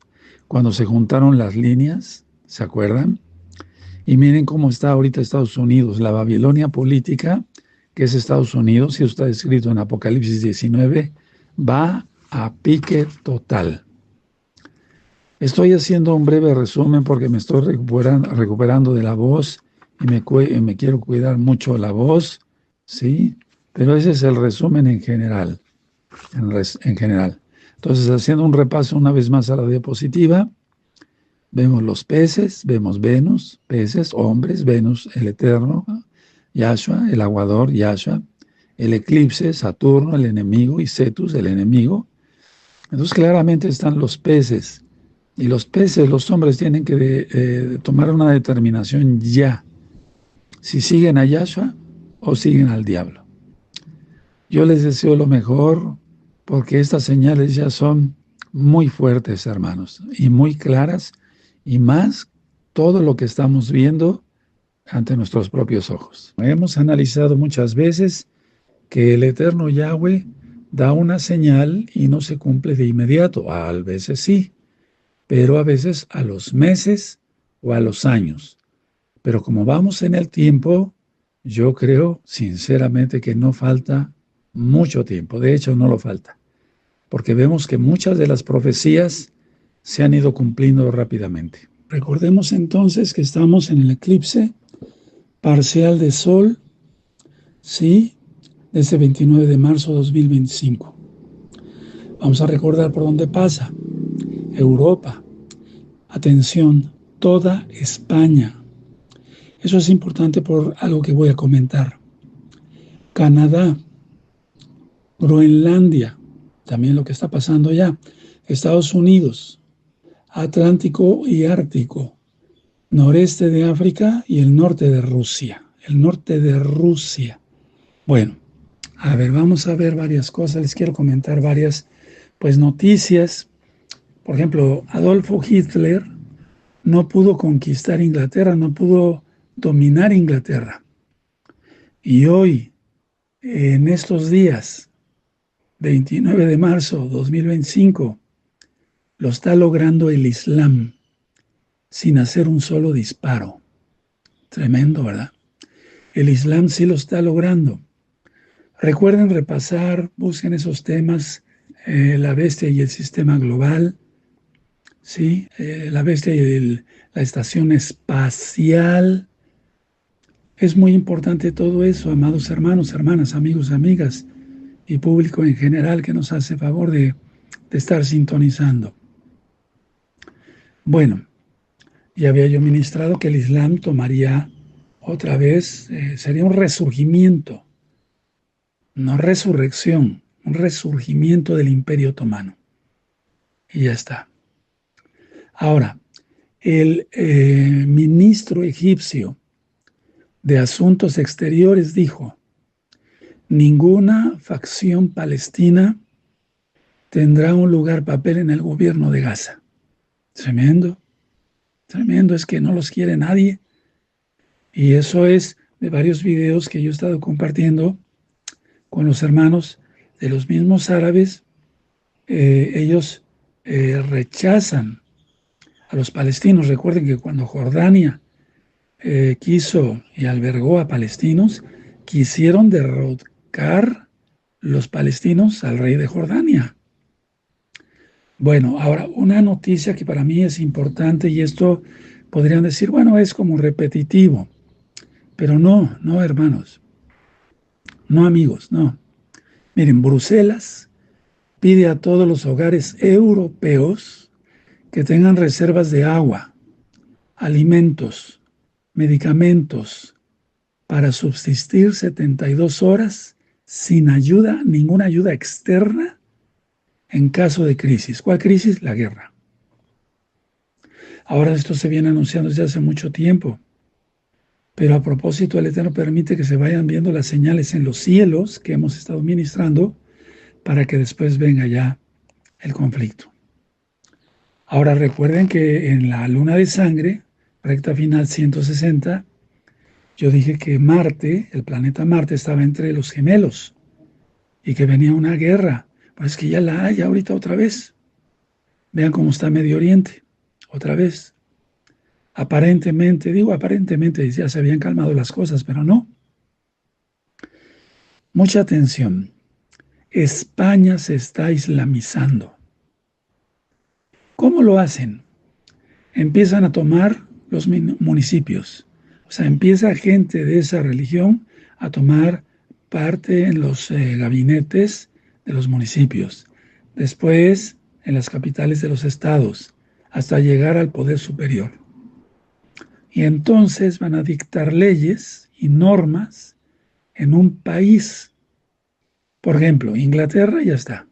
Cuando se juntaron las líneas, ¿se acuerdan? Y miren cómo está ahorita Estados Unidos, la Babilonia política, que es Estados Unidos, y está escrito en Apocalipsis 19, va a pique total. Estoy haciendo un breve resumen porque me estoy recuperando de la voz y me quiero cuidar mucho la voz, ¿sí? Pero ese es el resumen en general, en general. Entonces, haciendo un repaso una vez más a la diapositiva, vemos los peces, vemos Venus, peces, hombres, Venus, el eterno, Yahshua, el aguador, Yahshua, el eclipse, Saturno, el enemigo, y Cetus, el enemigo. Entonces claramente están los peces, y los peces, los hombres tienen que tomar una determinación ya, si siguen a Yahshua o siguen al diablo. Yo les deseo lo mejor, porque estas señales ya son muy fuertes, hermanos, y muy claras, y más todo lo que estamos viendo ante nuestros propios ojos. Hemos analizado muchas veces que el eterno Yahweh da una señal y no se cumple de inmediato. A veces sí, pero a veces a los meses o a los años. Pero como vamos en el tiempo, yo creo sinceramente que no falta mucho tiempo. De hecho, no lo falta, porque vemos que muchas de las profecías se han ido cumpliendo rápidamente. Recordemos entonces que estamos en el eclipse parcial de Sol, ¿sí? Desde 29 de marzo de 2025. Vamos a recordar por dónde pasa. Europa. Atención, toda España. Eso es importante por algo que voy a comentar. Canadá, Groenlandia, también lo que está pasando ya. Estados Unidos, Atlántico y Ártico, noreste de África y el norte de Rusia. El norte de Rusia. Bueno, a ver, vamos a ver varias cosas. Les quiero comentar varias, pues, noticias. Por ejemplo, Adolfo Hitler no pudo conquistar Inglaterra, no pudo dominar Inglaterra. Y hoy, en estos días, 29 de marzo de 2025, lo está logrando el Islam sin hacer un solo disparo. Tremendo, ¿verdad? El Islam sí lo está logrando. Recuerden repasar, busquen esos temas, la bestia y el sistema global, ¿sí? La bestia y la estación espacial. Es muy importante todo eso, amados hermanos, hermanas, amigos, amigas y público en general que nos hace favor de estar sintonizando. Bueno, ya había yo ministrado que el Islam tomaría otra vez, sería un resurgimiento, no resurrección, un resurgimiento del Imperio Otomano. Y ya está. Ahora, el ministro egipcio de Asuntos Exteriores dijo: ninguna facción palestina tendrá un lugar papel en el gobierno de Gaza. Tremendo, tremendo, es que no los quiere nadie. Y eso es de varios videos que yo he estado compartiendo con los hermanos de los mismos árabes. Ellos rechazan a los palestinos. Recuerden que cuando Jordania quiso y albergó a palestinos, quisieron derrocar los palestinos al rey de Jordania. Bueno, ahora una noticia que para mí es importante, y esto podrían decir, bueno, es como repetitivo, pero no, no, hermanos, no, amigos, no. Miren, Bruselas pide a todos los hogares europeos que tengan reservas de agua, alimentos, medicamentos para subsistir 72 horas sin ayuda, ninguna ayuda externa en caso de crisis. ¿Cuál crisis? La guerra. Ahora esto se viene anunciando desde hace mucho tiempo, pero a propósito el Eterno permite que se vayan viendo las señales en los cielos que hemos estado ministrando para que después venga ya el conflicto. Ahora recuerden que en la luna de sangre, recta final 160, yo dije que Marte, el planeta Marte, estaba entre los gemelos y que venía una guerra. Pues que ya la hay ahorita otra vez. Vean cómo está Medio Oriente, otra vez. Aparentemente, digo aparentemente, ya se habían calmado las cosas, pero no. Mucha atención. España se está islamizando. ¿Cómo lo hacen? Empiezan a tomar los municipios. O sea, empieza gente de esa religión a tomar parte en los gabinetes de los municipios. Después, en las capitales de los estados, hasta llegar al poder superior. Y entonces van a dictar leyes y normas en un país. Por ejemplo, Inglaterra ya está.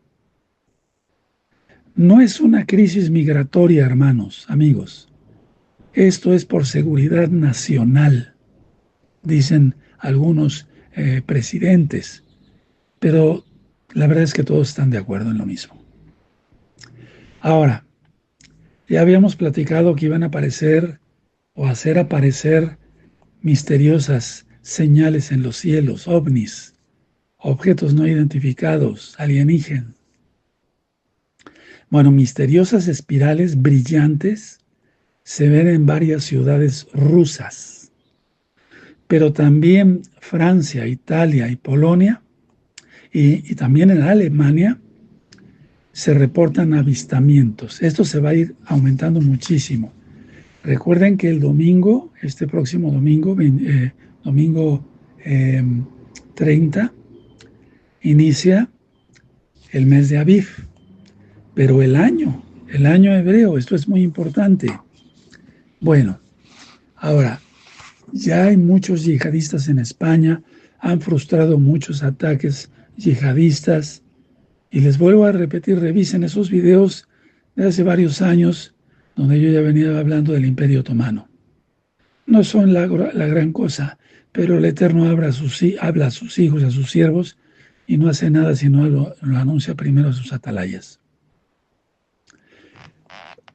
No es una crisis migratoria, hermanos, amigos. Esto es por seguridad nacional, dicen algunos presidentes. Pero la verdad es que todos están de acuerdo en lo mismo. Ahora, ya habíamos platicado que iban a aparecer o hacer aparecer misteriosas señales en los cielos, ovnis, objetos no identificados, alienígenas. Bueno, misteriosas espirales brillantes se ven en varias ciudades rusas, pero también Francia, Italia y Polonia, y también en Alemania, se reportan avistamientos. Esto se va a ir aumentando muchísimo. Recuerden que el domingo, este próximo domingo, domingo 30, inicia el mes de Aviv, pero el año hebreo, esto es muy importante. Bueno, ahora, ya hay muchos yihadistas en España, han frustrado muchos ataques yihadistas, y les vuelvo a repetir, revisen esos videos de hace varios años, donde yo ya venía hablando del Imperio Otomano. No son la gran cosa, pero el Eterno habla a sus hijos, a sus siervos, y no hace nada sino lo anuncia primero a sus atalayas.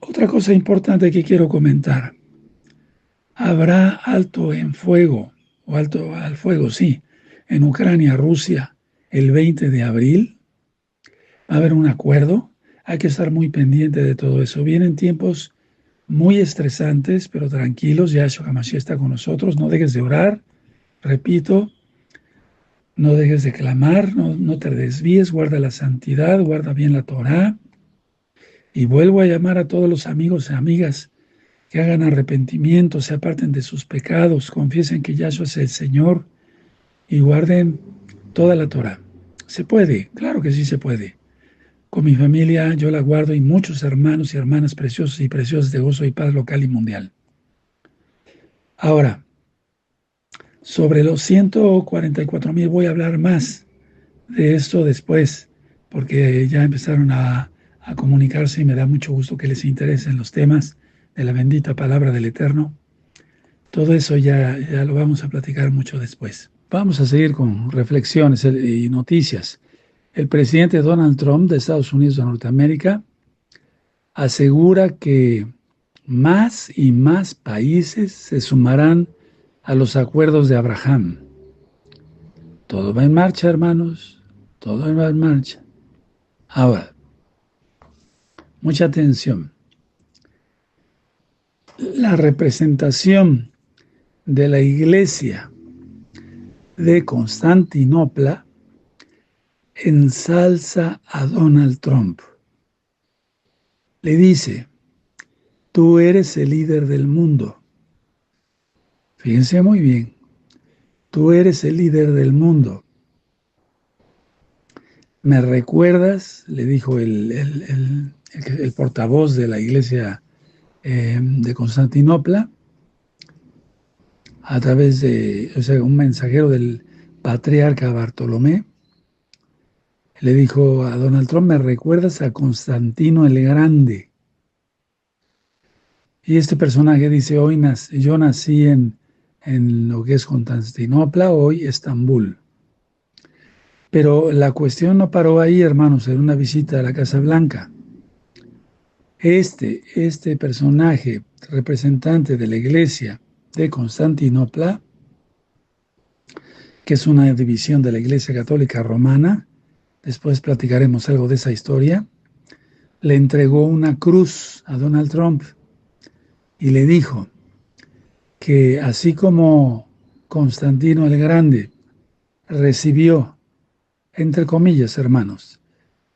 Otra cosa importante que quiero comentar. Habrá alto en fuego, o alto al fuego, sí, en Ucrania, Rusia, el 20 de abril. Va a haber un acuerdo. Hay que estar muy pendiente de todo eso. Vienen tiempos muy estresantes, pero tranquilos. Yahshua HaMashiach está con nosotros. No dejes de orar. Repito, no dejes de clamar, no te desvíes, guarda la santidad, guarda bien la Torah. Y vuelvo a llamar a todos los amigos y amigas que hagan arrepentimiento, se aparten de sus pecados, confiesen que Yahshua es el Señor y guarden toda la Torah. ¿Se puede? Claro que sí se puede. Con mi familia yo la guardo y muchos hermanos y hermanas preciosos y preciosas de gozo y paz local y mundial. Ahora, sobre los 144,000 voy a hablar más de esto después, porque ya empezaron a comunicarse y me da mucho gusto que les interesen los temas de la bendita palabra del Eterno. Todo eso ya lo vamos a platicar mucho después. Vamos a seguir con reflexiones y noticias. El presidente Donald Trump de Estados Unidos de Norteamérica asegura que más y más países se sumarán a los acuerdos de Abraham. Todo va en marcha, hermanos, todo va en marcha. Ahora, mucha atención. La representación de la iglesia de Constantinopla ensalza a Donald Trump. Le dice, tú eres el líder del mundo. Fíjense muy bien, tú eres el líder del mundo. ¿me recuerdas? Le dijo el portavoz de la iglesia de Constantinopla, a través de, o sea, un mensajero del patriarca Bartolomé, le dijo a Donald Trump, ¿me recuerdas a Constantino el Grande? Y este personaje dice, yo nací en lo que es Constantinopla, hoy Estambul. Pero la cuestión no paró ahí, hermanos, en una visita a la Casa Blanca. Este personaje, representante de la iglesia de Constantinopla, que es una división de la Iglesia Católica Romana, después platicaremos algo de esa historia, le entregó una cruz a Donald Trump y le dijo que así como Constantino el Grande recibió, entre comillas, hermanos,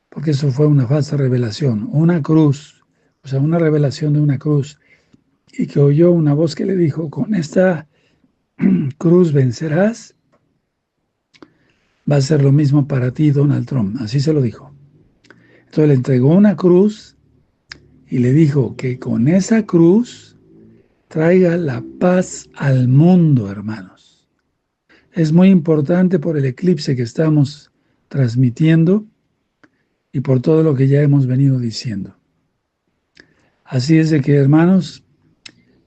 porque eso fue una falsa revelación, una cruz, o sea, una revelación de una cruz, y que oyó una voz que le dijo, con esta cruz vencerás, va a ser lo mismo para ti, Donald Trump. Así se lo dijo. Entonces le entregó una cruz y le dijo que con esa cruz traiga la paz al mundo, hermanos. Es muy importante por el eclipse que estamos transmitiendo y por todo lo que ya hemos venido diciendo. Así es de que, hermanos,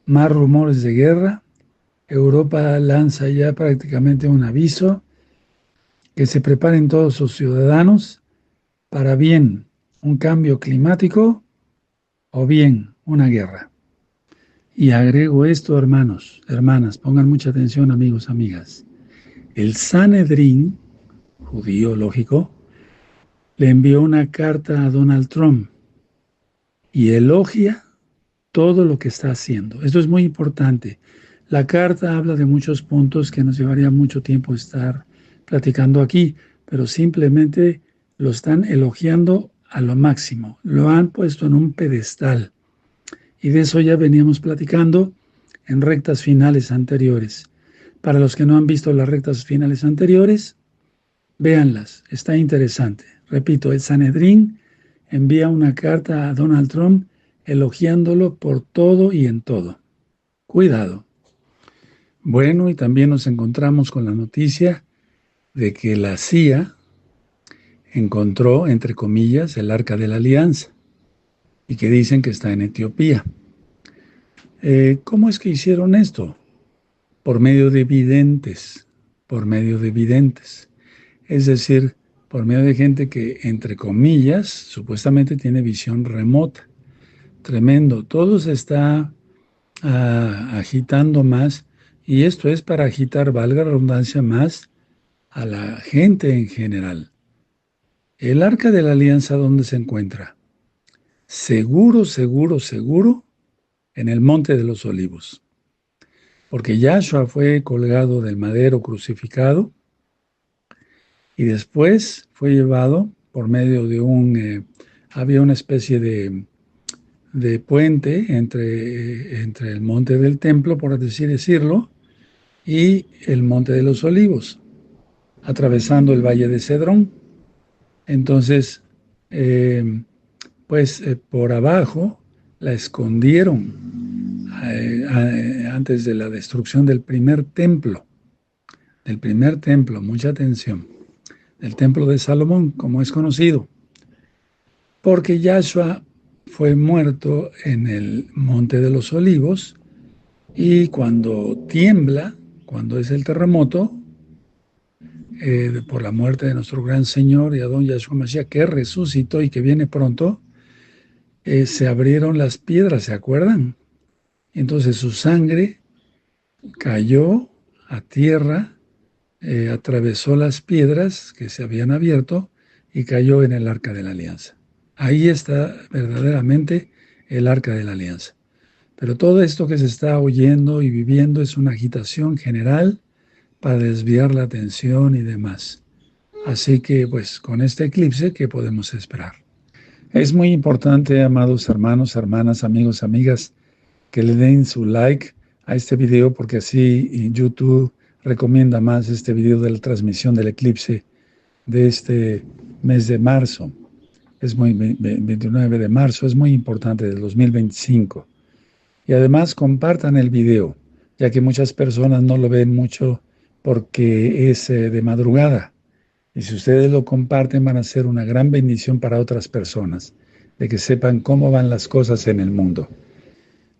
más rumores de guerra. Europa lanza ya prácticamente un aviso que se preparen todos sus ciudadanos para bien un cambio climático o bien una guerra. Y agrego esto, hermanos, hermanas, pongan mucha atención, amigos, amigas. El Sanedrín, judío lógico, le envió una carta a Donald Trump y elogia todo lo que está haciendo. Esto es muy importante. La carta habla de muchos puntos que nos llevaría mucho tiempo estar platicando aquí, pero simplemente lo están elogiando a lo máximo. Lo han puesto en un pedestal. Y de eso ya veníamos platicando en rectas finales anteriores. Para los que no han visto las rectas finales anteriores, véanlas, está interesante. Repito, el Sanedrín envía una carta a Donald Trump elogiándolo por todo y en todo. Cuidado. Bueno, y también nos encontramos con la noticia de que la CIA encontró, entre comillas, el Arca de la Alianza y que dicen que está en Etiopía. ¿Cómo es que hicieron esto? Por medio de videntes, es decir, por medio de gente que, entre comillas, supuestamente tiene visión remota. Tremendo, todo se está agitando más, y esto es para agitar, valga la redundancia, más a la gente en general. El Arca de la Alianza, ¿dónde se encuentra? Seguro, en el Monte de los Olivos. Porque Yahshua fue colgado del madero crucificado y después fue llevado por medio de había una especie de puente entre el monte del templo, por así decirlo, y el Monte de los Olivos, atravesando el Valle de Cedrón. Entonces, por abajo la escondieron antes de la destrucción del primer templo, mucha atención, del templo de Salomón, como es conocido, porque Yahshua fue muerto en el Monte de los Olivos, y cuando tiembla, cuando es el terremoto, por la muerte de nuestro gran Señor y Adón Yahshua Mashiach, que resucitó y que viene pronto, se abrieron las piedras, ¿se acuerdan? Entonces su sangre cayó a tierra, atravesó las piedras que se habían abierto y cayó en el Arca de la Alianza. Ahí está verdaderamente el Arca de la Alianza. Pero todo esto que se está oyendo y viviendo es una agitación general para desviar la atención y demás. Así que, pues, con este eclipse, ¿qué podemos esperar? Es muy importante, amados hermanos, hermanas, amigos, amigas, que le den su like a este video, porque así YouTube recomienda más este video de la transmisión del eclipse de este mes de marzo. Es muy 29 de marzo, es muy importante, del 2025. Y además compartan el video, ya que muchas personas no lo ven mucho porque es de madrugada. Y si ustedes lo comparten, van a ser una gran bendición para otras personas, de que sepan cómo van las cosas en el mundo.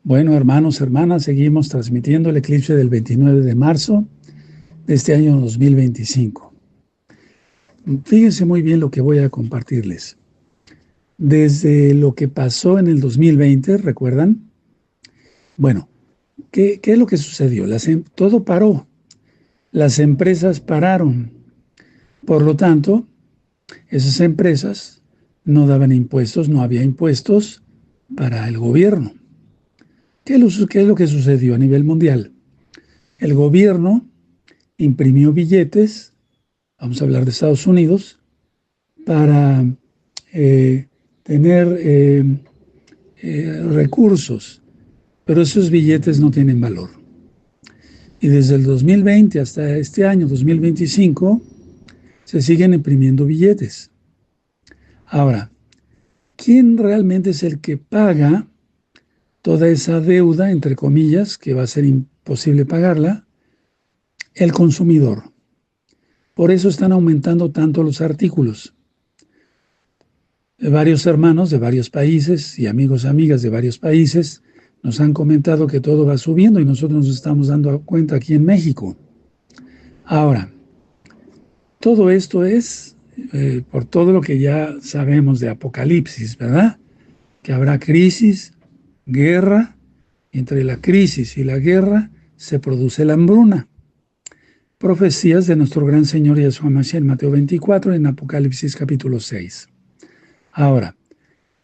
Bueno, hermanos, hermanas, seguimos transmitiendo el eclipse del 29 de marzo de este año 2025. Fíjense muy bien lo que voy a compartirles. Desde lo que pasó en el 2020, ¿recuerdan? Bueno, ¿qué es lo que sucedió? Todo paró. Las empresas pararon. Por lo tanto, esas empresas no daban impuestos, no había impuestos para el gobierno. ¿Qué es lo que sucedió a nivel mundial? El gobierno imprimió billetes, vamos a hablar de Estados Unidos, para tener recursos, pero esos billetes no tienen valor. Y desde el 2020 hasta este año, 2025, se siguen imprimiendo billetes. Ahora, ¿quién realmente es el que paga toda esa deuda, entre comillas, que va a ser imposible pagarla? El consumidor. Por eso están aumentando tanto los artículos. Varios hermanos de varios países y amigos, amigas de varios países nos han comentado que todo va subiendo y nosotros nos estamos dando cuenta aquí en México. Ahora, todo esto es por todo lo que ya sabemos de Apocalipsis, ¿verdad? Que habrá crisis, guerra, y entre la crisis y la guerra se produce la hambruna. Profecías de nuestro gran Señor Yeshua Mashiach en Mateo 24, en Apocalipsis capítulo 6. Ahora,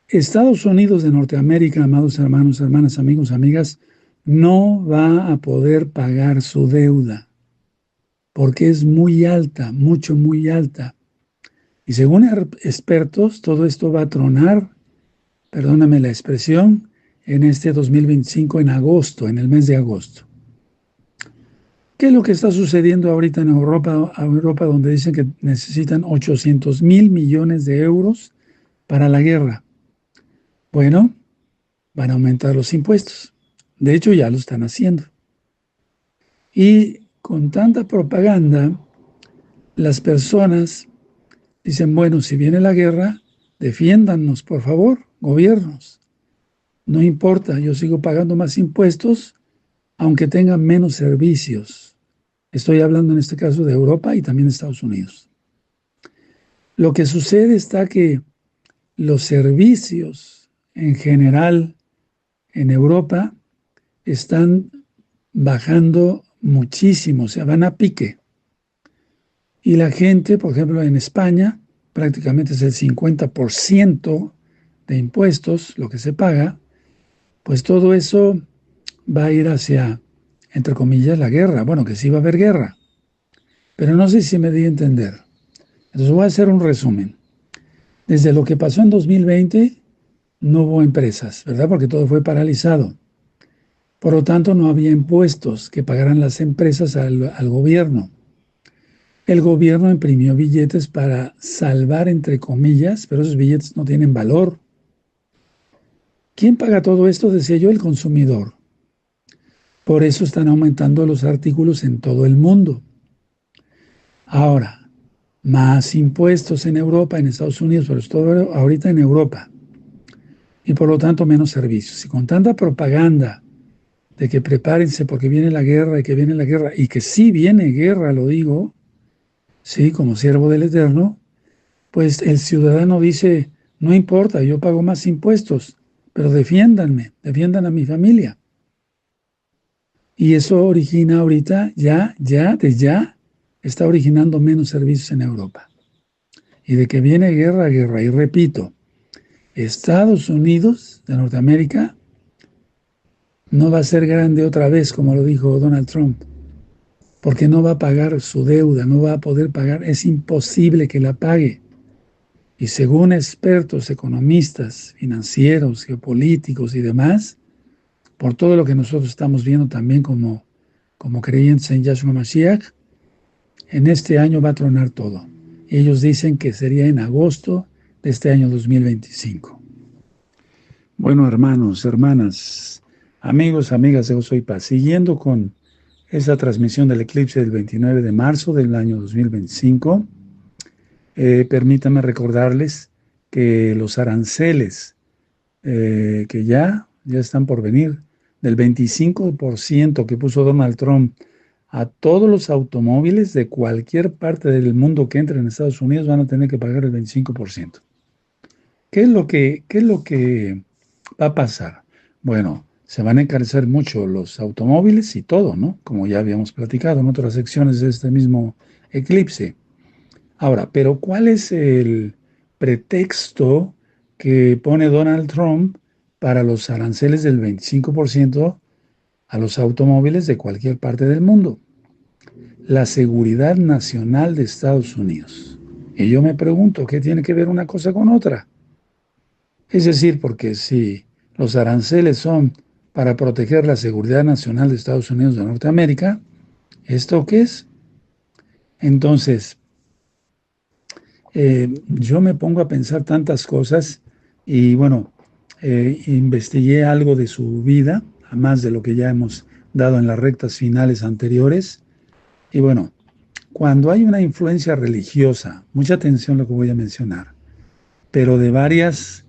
Estados Unidos de Norteamérica, amados hermanos, hermanas, amigos, amigas, no va a poder pagar su deuda porque es muy alta, muy alta. Y según expertos, todo esto va a tronar, perdóname la expresión, en este 2025, en agosto, en el mes de agosto. ¿Qué es lo que está sucediendo ahorita en Europa, donde dicen que necesitan 800,000 millones de euros para la guerra? Bueno, van a aumentar los impuestos. De hecho, ya lo están haciendo. Y con tanta propaganda, las personas dicen, bueno, si viene la guerra, defiéndannos, por favor, gobiernos. No importa, yo sigo pagando más impuestos, aunque tenga menos servicios. Estoy hablando en este caso de Europa y también de Estados Unidos. Lo que sucede está que los servicios en general en Europa están bajando muchísimo, o sea, van a pique. Y la gente, por ejemplo, en España, prácticamente es el 50% de impuestos, lo que se paga, pues todo eso va a ir hacia, entre comillas, la guerra. Bueno, que sí va a haber guerra, pero no sé si me di a entender. Entonces voy a hacer un resumen. Desde lo que pasó en 2020, no hubo empresas, ¿verdad? Porque todo fue paralizado. Por lo tanto, no había impuestos que pagaran las empresas al gobierno. El gobierno imprimió billetes para salvar, entre comillas, pero esos billetes no tienen valor. ¿Quién paga todo esto? Decía yo, el consumidor. Por eso están aumentando los artículos en todo el mundo. Ahora, más impuestos en Europa, en Estados Unidos, pero todo ahorita en Europa. Y por lo tanto menos servicios. Y con tanta propaganda de que prepárense porque viene la guerra y que viene la guerra, y que sí viene guerra, lo digo, sí, como siervo del Eterno, pues el ciudadano dice, no importa, yo pago más impuestos, pero defiéndanme, defiendan a mi familia. Y eso origina ahorita, ya, está originando menos servicios en Europa. Y de que viene guerra, guerra. Y repito, Estados Unidos de Norteamérica no va a ser grande otra vez, como lo dijo Donald Trump, porque no va a pagar su deuda, no va a poder pagar, es imposible que la pague. Y según expertos, economistas, financieros, geopolíticos y demás, por todo lo que nosotros estamos viendo también como creyentes en Yahshua Mashiach, en este año va a tronar todo. Ellos dicen que sería en agosto de este año 2025. Bueno, hermanos, hermanas, amigos, amigas de Yo Soy Paz, siguiendo con esa transmisión del eclipse del 29 de marzo del año 2025, permítanme recordarles que los aranceles que ya están por venir, del 25% que puso Donald Trump a todos los automóviles de cualquier parte del mundo que entren en Estados Unidos van a tener que pagar el 25%. ¿Qué es lo que va a pasar? Bueno, se van a encarecer mucho los automóviles y todo, ¿no? Como ya habíamos platicado en otras secciones de este mismo eclipse. Ahora, pero ¿cuál es el pretexto que pone Donald Trump para los aranceles del 25% a los automóviles de cualquier parte del mundo? La seguridad nacional de Estados Unidos. Y yo me pregunto, ¿qué tiene que ver una cosa con otra? Es decir, porque si los aranceles son para proteger la seguridad nacional de Estados Unidos de Norteamérica, ¿esto qué es? Entonces, yo me pongo a pensar tantas cosas y bueno, investigué algo de su vida, más de lo que ya hemos dado en las rectas finales anteriores. Y bueno, cuando hay una influencia religiosa, mucha atención a lo que voy a mencionar, pero de varias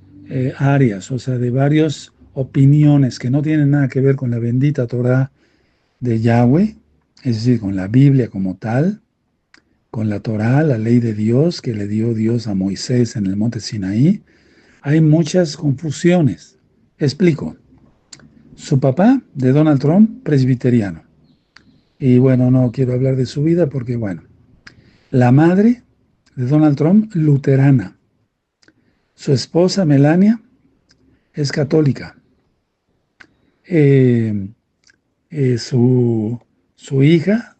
áreas, o sea, de varias opiniones que no tienen nada que ver con la bendita Torah de Yahweh, es decir, con la Biblia como tal, con la Torah, la ley de Dios que le dio Dios a Moisés en el monte Sinaí, hay muchas confusiones. Explico. Su papá, de Donald Trump, presbiteriano. Y bueno, no quiero hablar de su vida porque, bueno, la madre de Donald Trump, luterana. Su esposa, Melania, es católica. Eh, su hija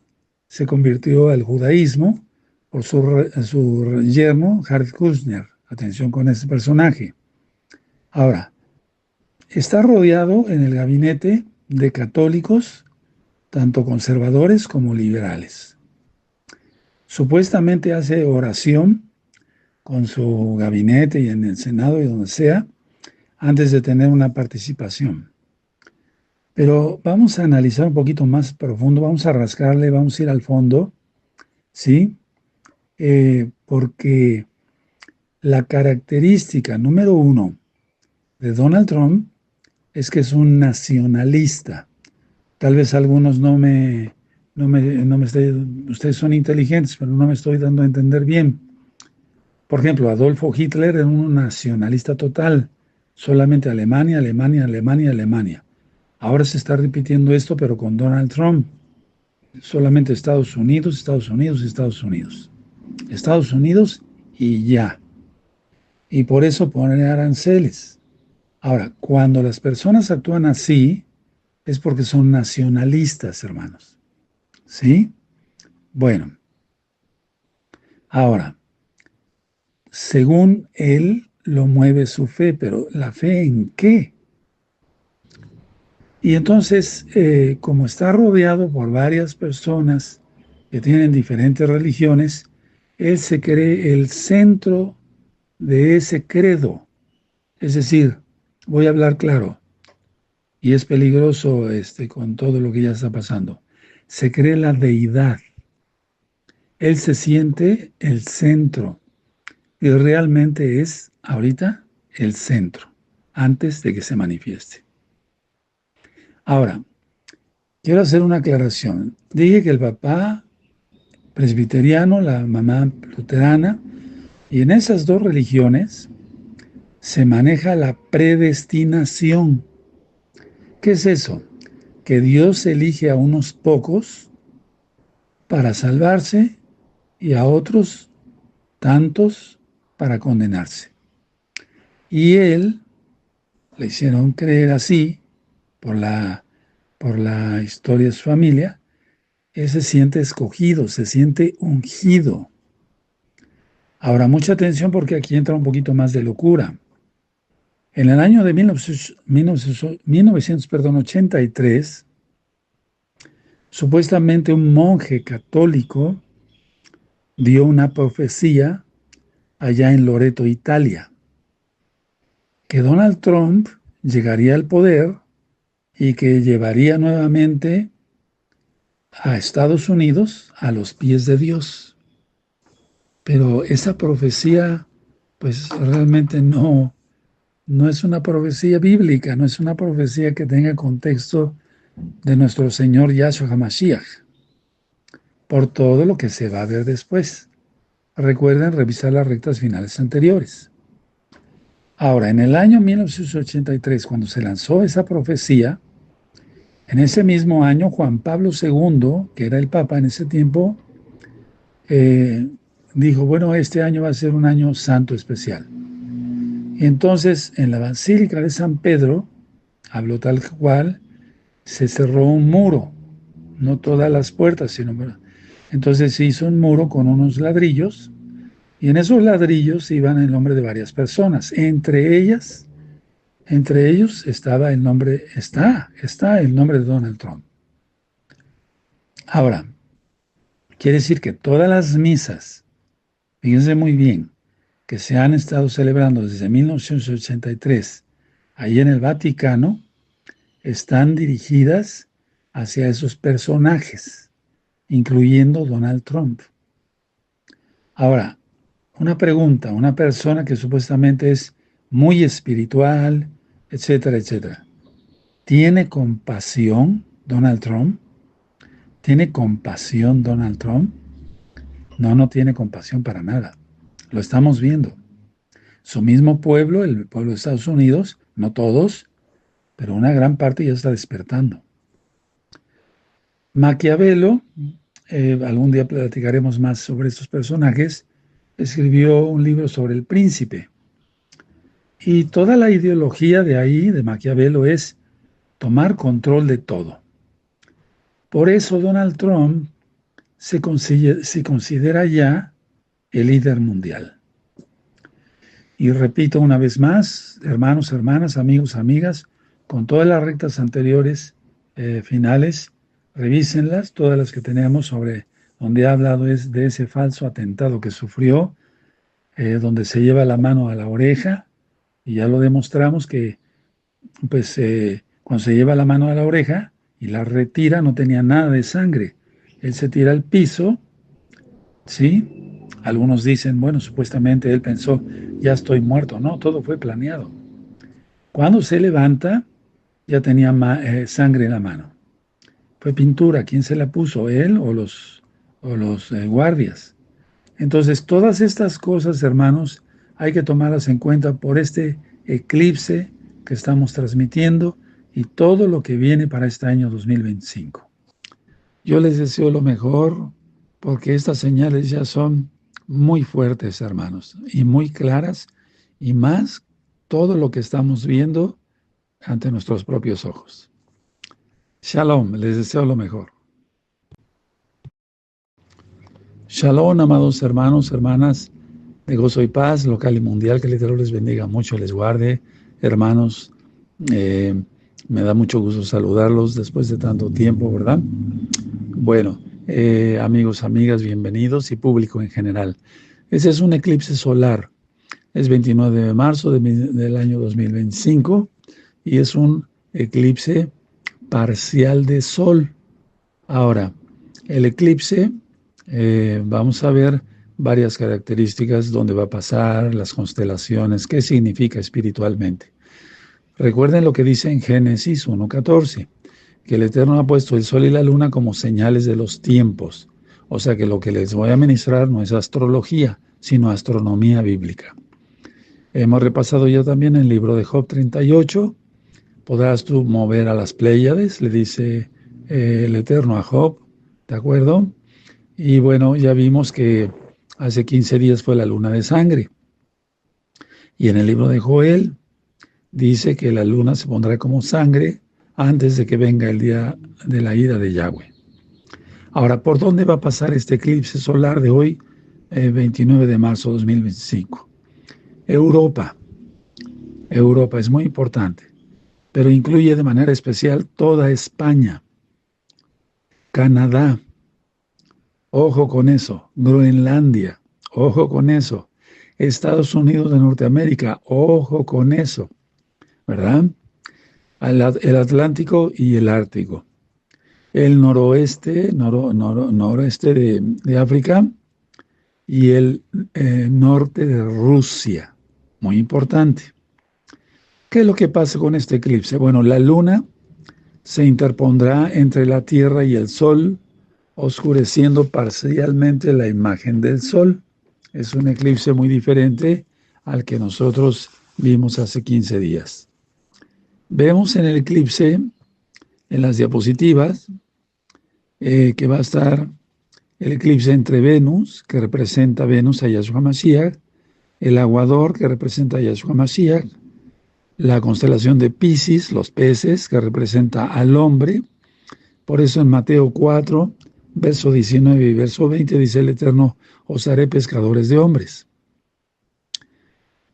se convirtió al judaísmo por su yerno, Jared Kushner. Atención con este personaje. Ahora, está rodeado en el gabinete de católicos, tanto conservadores como liberales. Supuestamente hace oración con su gabinete y en el Senado y donde sea, antes de tener una participación. Pero vamos a analizar un poquito más profundo, vamos a rascarle, vamos a ir al fondo, ¿sí? Porque la característica número uno de Donald Trump es que es un nacionalista. Tal vez algunos ustedes son inteligentes, pero no me estoy dando a entender bien. Por ejemplo, Adolfo Hitler era un nacionalista total, solamente Alemania, Alemania, Alemania, Alemania. Ahora se está repitiendo esto, pero con Donald Trump. Solamente Estados Unidos, Estados Unidos, Estados Unidos. Estados Unidos y ya. Y por eso ponen aranceles. Ahora, cuando las personas actúan así, es porque son nacionalistas, hermanos. ¿Sí? Bueno, ahora, según él, lo mueve su fe, pero ¿la fe en qué? Y entonces, como está rodeado por varias personas que tienen diferentes religiones, él se cree el centro de ese credo. Es decir, voy a hablar claro, y es peligroso con todo lo que ya está pasando. Se cree la deidad. Él se siente el centro y realmente es ahorita el centro, antes de que se manifieste. Ahora, quiero hacer una aclaración. Dije que el papá presbiteriano, la mamá luterana, y en esas dos religiones se maneja la predestinación. ¿Qué es eso? Que Dios elige a unos pocos para salvarse y a otros tantos para condenarse. Y él le hicieron creer así por la historia de su familia. Él se siente escogido, se siente ungido. Ahora, mucha atención porque aquí entra un poquito más de locura. En el año de 1983, supuestamente un monje católico dio una profecía allá en Loreto, Italia, que Donald Trump llegaría al poder y que llevaría nuevamente a Estados Unidos a los pies de Dios. Pero esa profecía, pues realmente no es una profecía bíblica, no es una profecía que tenga contexto de nuestro Señor Yahshua HaMashiach, por todo lo que se va a ver después. Recuerden revisar las rectas finales anteriores. Ahora, en el año 1983, cuando se lanzó esa profecía, en ese mismo año Juan Pablo II, que era el Papa en ese tiempo, dijo, bueno, este año va a ser un año santo especial. Y entonces, en la Basílica de San Pedro, habló tal cual, se cerró un muro, no todas las puertas, sino... Entonces se hizo un muro con unos ladrillos, y en esos ladrillos iban el nombre de varias personas. Entre ellos estaba el nombre, está el nombre de Donald Trump. Ahora, quiere decir que todas las misas, fíjense muy bien, que se han estado celebrando desde 1983, ahí en el Vaticano, están dirigidas hacia esos personajes, incluyendo Donald Trump. Ahora, una pregunta, una persona que supuestamente es muy espiritual, etcétera, etcétera. ¿Tiene compasión Donald Trump? ¿Tiene compasión Donald Trump? No, no tiene compasión para nada. Lo estamos viendo. Su mismo pueblo, el pueblo de Estados Unidos, no todos, pero una gran parte ya está despertando. Maquiavelo, algún día platicaremos más sobre estos personajes, escribió un libro sobre el príncipe. Y toda la ideología de ahí, de Maquiavelo, es tomar control de todo. Por eso Donald Trump se considera ya el líder mundial. Y repito una vez más, hermanos, hermanas, amigos, amigas, con todas las rectas anteriores finales, revísenlas, todas las que tenemos sobre donde ha hablado es de ese falso atentado que sufrió, donde se lleva la mano a la oreja, y ya lo demostramos que pues cuando se lleva la mano a la oreja y la retira no tenía nada de sangre. Él se tira al piso, ¿sí? Algunos dicen, bueno, supuestamente él pensó, ya estoy muerto. No, todo fue planeado. Cuando se levanta, ya tenía sangre en la mano. Fue pintura. ¿Quién se la puso? ¿Él o los guardias? Entonces, todas estas cosas, hermanos, hay que tomarlas en cuenta por este eclipse que estamos transmitiendo y todo lo que viene para este año 2025. Yo les deseo lo mejor porque estas señales ya son muy fuertes, hermanos, y muy claras, y más todo lo que estamos viendo ante nuestros propios ojos. Shalom, les deseo lo mejor. Shalom, amados hermanos, hermanas de Gozo y Paz, local y mundial, que el Eterno les bendiga mucho, les guarde. Hermanos, me da mucho gusto saludarlos después de tanto tiempo, ¿verdad? Bueno, amigos, amigas, bienvenidos y público en general. Ese es un eclipse solar, es 29 de marzo del año 2025 y es un eclipse parcial de sol. Ahora, el eclipse, vamos a ver varias características, dónde va a pasar, las constelaciones, qué significa espiritualmente. Recuerden lo que dice en Génesis 1:14, que el Eterno ha puesto el sol y la luna como señales de los tiempos. O sea que lo que les voy a ministrar no es astrología, sino astronomía bíblica. Hemos repasado ya también el libro de Job 38. Podrás tú mover a las Pléyades, le dice el Eterno a Job, ¿de acuerdo? Y bueno, ya vimos que hace 15 días fue la luna de sangre. Y en el libro de Joel dice que la luna se pondrá como sangre antes de que venga el día de la ira de Yahweh. Ahora, ¿por dónde va a pasar este eclipse solar de hoy, 29 de marzo de 2025? Europa. Europa es muy importante, pero incluye de manera especial toda España, Canadá, Ojo con eso. Groenlandia, ojo con eso. Estados Unidos de Norteamérica, ojo con eso, ¿verdad? El Atlántico y el Ártico. El noroeste de África y el norte de Rusia. Muy importante. ¿Qué es lo que pasa con este eclipse? Bueno, la luna se interpondrá entre la Tierra y el Sol, oscureciendo parcialmente la imagen del Sol. Es un eclipse muy diferente al que nosotros vimos hace 15 días. Vemos en el eclipse, en las diapositivas, que va a estar el eclipse entre Venus, que representa Venus a Yahshua Mashiach, el aguador, que representa a Yahshua Mashiach, la constelación de Piscis, los peces, que representa al hombre. Por eso en Mateo 4, verso 19 y verso 20 dice el Eterno, os haré pescadores de hombres.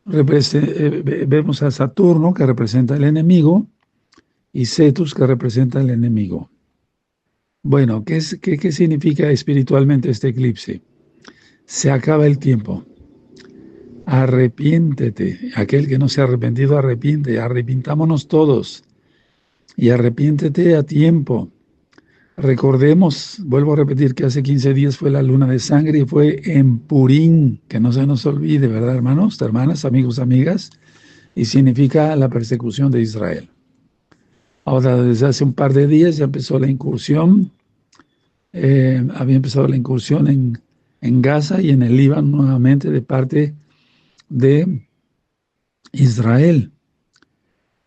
Vemos a Saturno, que representa el enemigo, y Cetus, que representa el enemigo. Bueno, ¿qué significa espiritualmente este eclipse? Se acaba el tiempo. Arrepiéntete. Aquel que no se ha arrepentido, arrepintámonos todos. Y arrepiéntete a tiempo. Recordemos, vuelvo a repetir que hace 15 días fue la luna de sangre y fue en Purín, que no se nos olvide, ¿verdad, hermanos, hermanas, amigos, amigas? Y significa la persecución de Israel. Ahora, desde hace un par de días ya empezó la incursión, había empezado la incursión en Gaza y en el Líbano nuevamente de parte de Israel.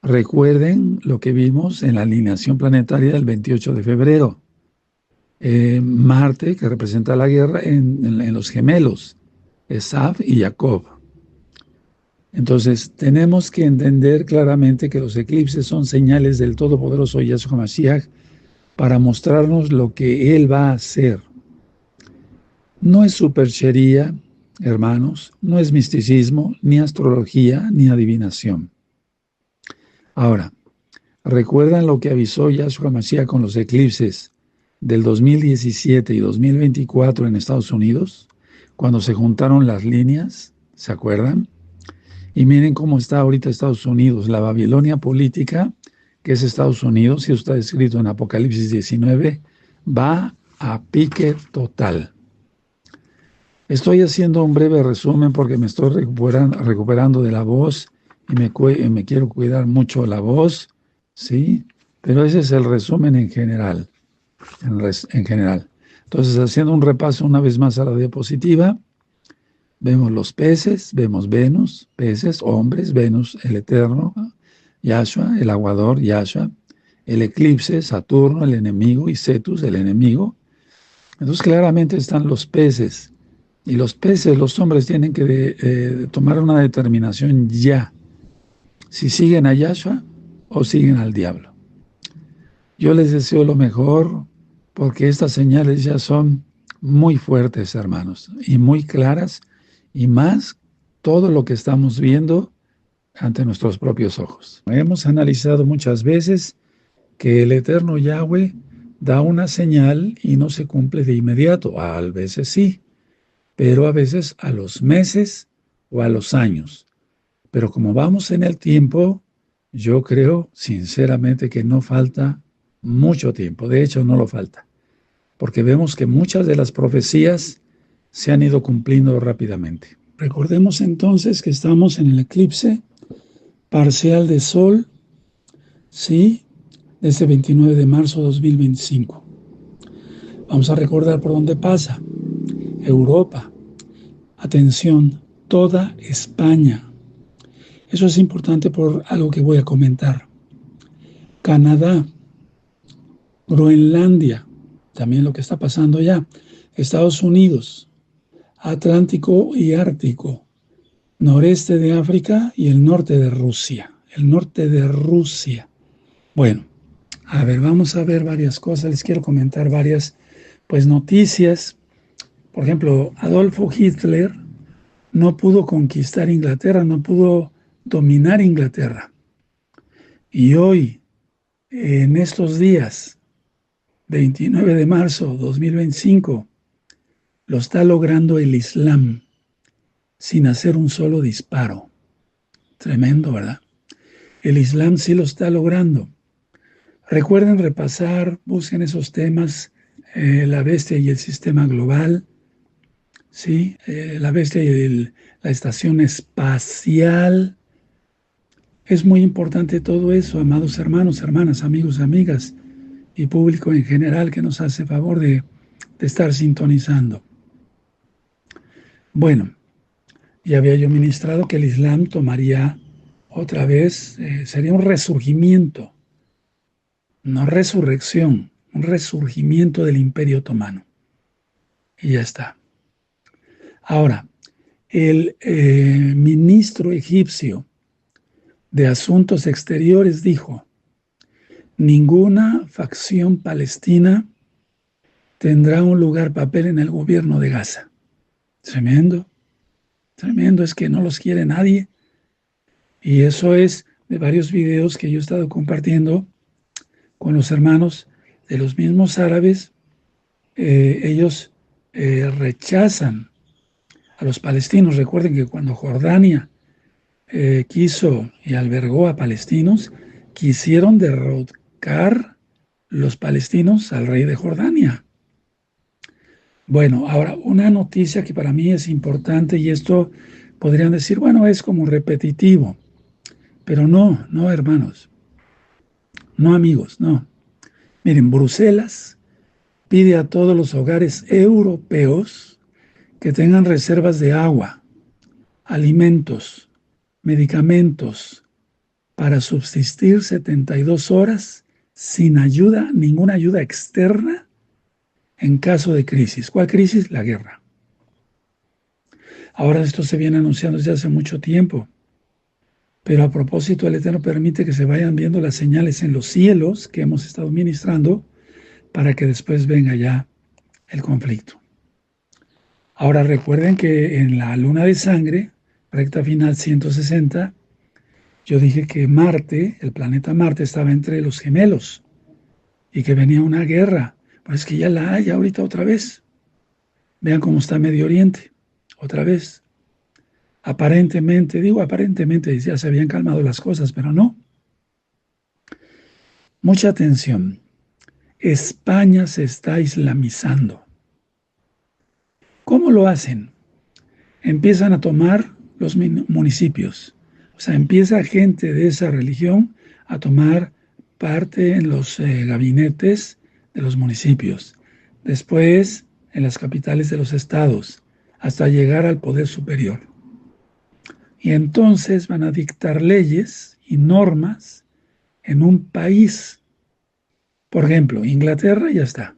Recuerden lo que vimos en la alineación planetaria del 28 de febrero. Marte, que representa la guerra, en los gemelos, Esav y Jacob. Entonces, tenemos que entender claramente que los eclipses son señales del Todopoderoso Yahshua Mashiach para mostrarnos lo que Él va a hacer. No es superchería, hermanos, no es misticismo, ni astrología, ni adivinación. Ahora, ¿recuerdan lo que avisó Yahshua Mashiach con los eclipses del 2017 y 2024 en Estados Unidos? Cuando se juntaron las líneas, ¿se acuerdan? Y miren cómo está ahorita Estados Unidos, la Babilonia política, que es Estados Unidos, y está escrito en Apocalipsis 19, va a pique total. Estoy haciendo un breve resumen porque me estoy recuperando de la voz y me quiero cuidar mucho la voz, ¿sí? Pero ese es el resumen en general. En general. Entonces, haciendo un repaso una vez más a la diapositiva, vemos los peces, vemos Venus, peces, hombres, Venus, el Eterno, Yahshua, el aguador, Yahshua, el eclipse, Saturno, el enemigo, y Cetus, el enemigo. Entonces, claramente están los peces. Y los peces, los hombres, tienen que tomar una determinación ya. Si siguen a Yahshua o siguen al diablo. Yo les deseo lo mejor porque estas señales ya son muy fuertes, hermanos, y muy claras, y más todo lo que estamos viendo ante nuestros propios ojos. Hemos analizado muchas veces que el eterno Yahweh da una señal y no se cumple de inmediato. A veces sí, pero a veces a los meses o a los años. Pero como vamos en el tiempo, yo creo sinceramente que no falta mucho tiempo. De hecho, no lo falta. Porque vemos que muchas de las profecías se han ido cumpliendo rápidamente. Recordemos entonces que estamos en el eclipse parcial de Sol, ¿sí? Desde 29 de marzo de 2025. Vamos a recordar por dónde pasa. Europa. Atención, toda España. Eso es importante por algo que voy a comentar. Canadá, Groenlandia, también lo que está pasando ya. Estados Unidos, Atlántico y Ártico, noreste de África y el norte de Rusia. El norte de Rusia. Bueno, a ver, vamos a ver varias cosas. Les quiero comentar varias, pues, noticias. Por ejemplo, Adolfo Hitler no pudo conquistar Inglaterra, no pudo dominar Inglaterra. Y hoy, en estos días, 29 de marzo de 2025, lo está logrando el Islam sin hacer un solo disparo. Tremendo, ¿verdad? El Islam sí lo está logrando. Recuerden repasar, busquen esos temas, la bestia y el sistema global, ¿sí? La bestia y la estación espacial. Es muy importante todo eso, amados hermanos, hermanas, amigos, amigas y público en general que nos hace favor de estar sintonizando. Bueno, ya había yo ministrado que el Islam tomaría otra vez, sería un resurgimiento, no resurrección, un resurgimiento del Imperio Otomano. Y ya está. Ahora, el ministro egipcio de Asuntos Exteriores dijo: ninguna facción palestina tendrá un lugar, papel en el gobierno de Gaza. Tremendo, tremendo, es que no los quiere nadie. Y eso es de varios videos que yo he estado compartiendo con los hermanos de los mismos árabes. Ellos rechazan a los palestinos. Recuerden que cuando Jordania quiso y albergó a palestinos, quisieron derrocar los palestinos al rey de Jordania. Bueno, ahora una noticia que para mí es importante, y esto podrían decir, bueno, es como repetitivo, pero no, no, hermanos, no, amigos, no. Miren, Bruselas pide a todos los hogares europeos que tengan reservas de agua, alimentos, medicamentos para subsistir 72 horas sin ayuda, ninguna ayuda externa en caso de crisis. ¿Cuál crisis? La guerra. Ahora esto se viene anunciando desde hace mucho tiempo, pero a propósito el Eterno permite que se vayan viendo las señales en los cielos que hemos estado ministrando para que después venga ya el conflicto. Ahora recuerden que en la luna de sangre, recta final 160, yo dije que Marte, el planeta Marte, estaba entre los gemelos y que venía una guerra. Pues es que ya la hay ahorita otra vez. Vean cómo está Medio Oriente, otra vez. Aparentemente, digo aparentemente, ya se habían calmado las cosas, pero no. Mucha atención. España se está islamizando. ¿Cómo lo hacen? Empiezan a tomar los municipios. O sea, empieza gente de esa religión a tomar parte en los gabinetes de los municipios. Después, en las capitales de los estados, hasta llegar al poder superior. Y entonces van a dictar leyes y normas en un país. Por ejemplo, Inglaterra ya está.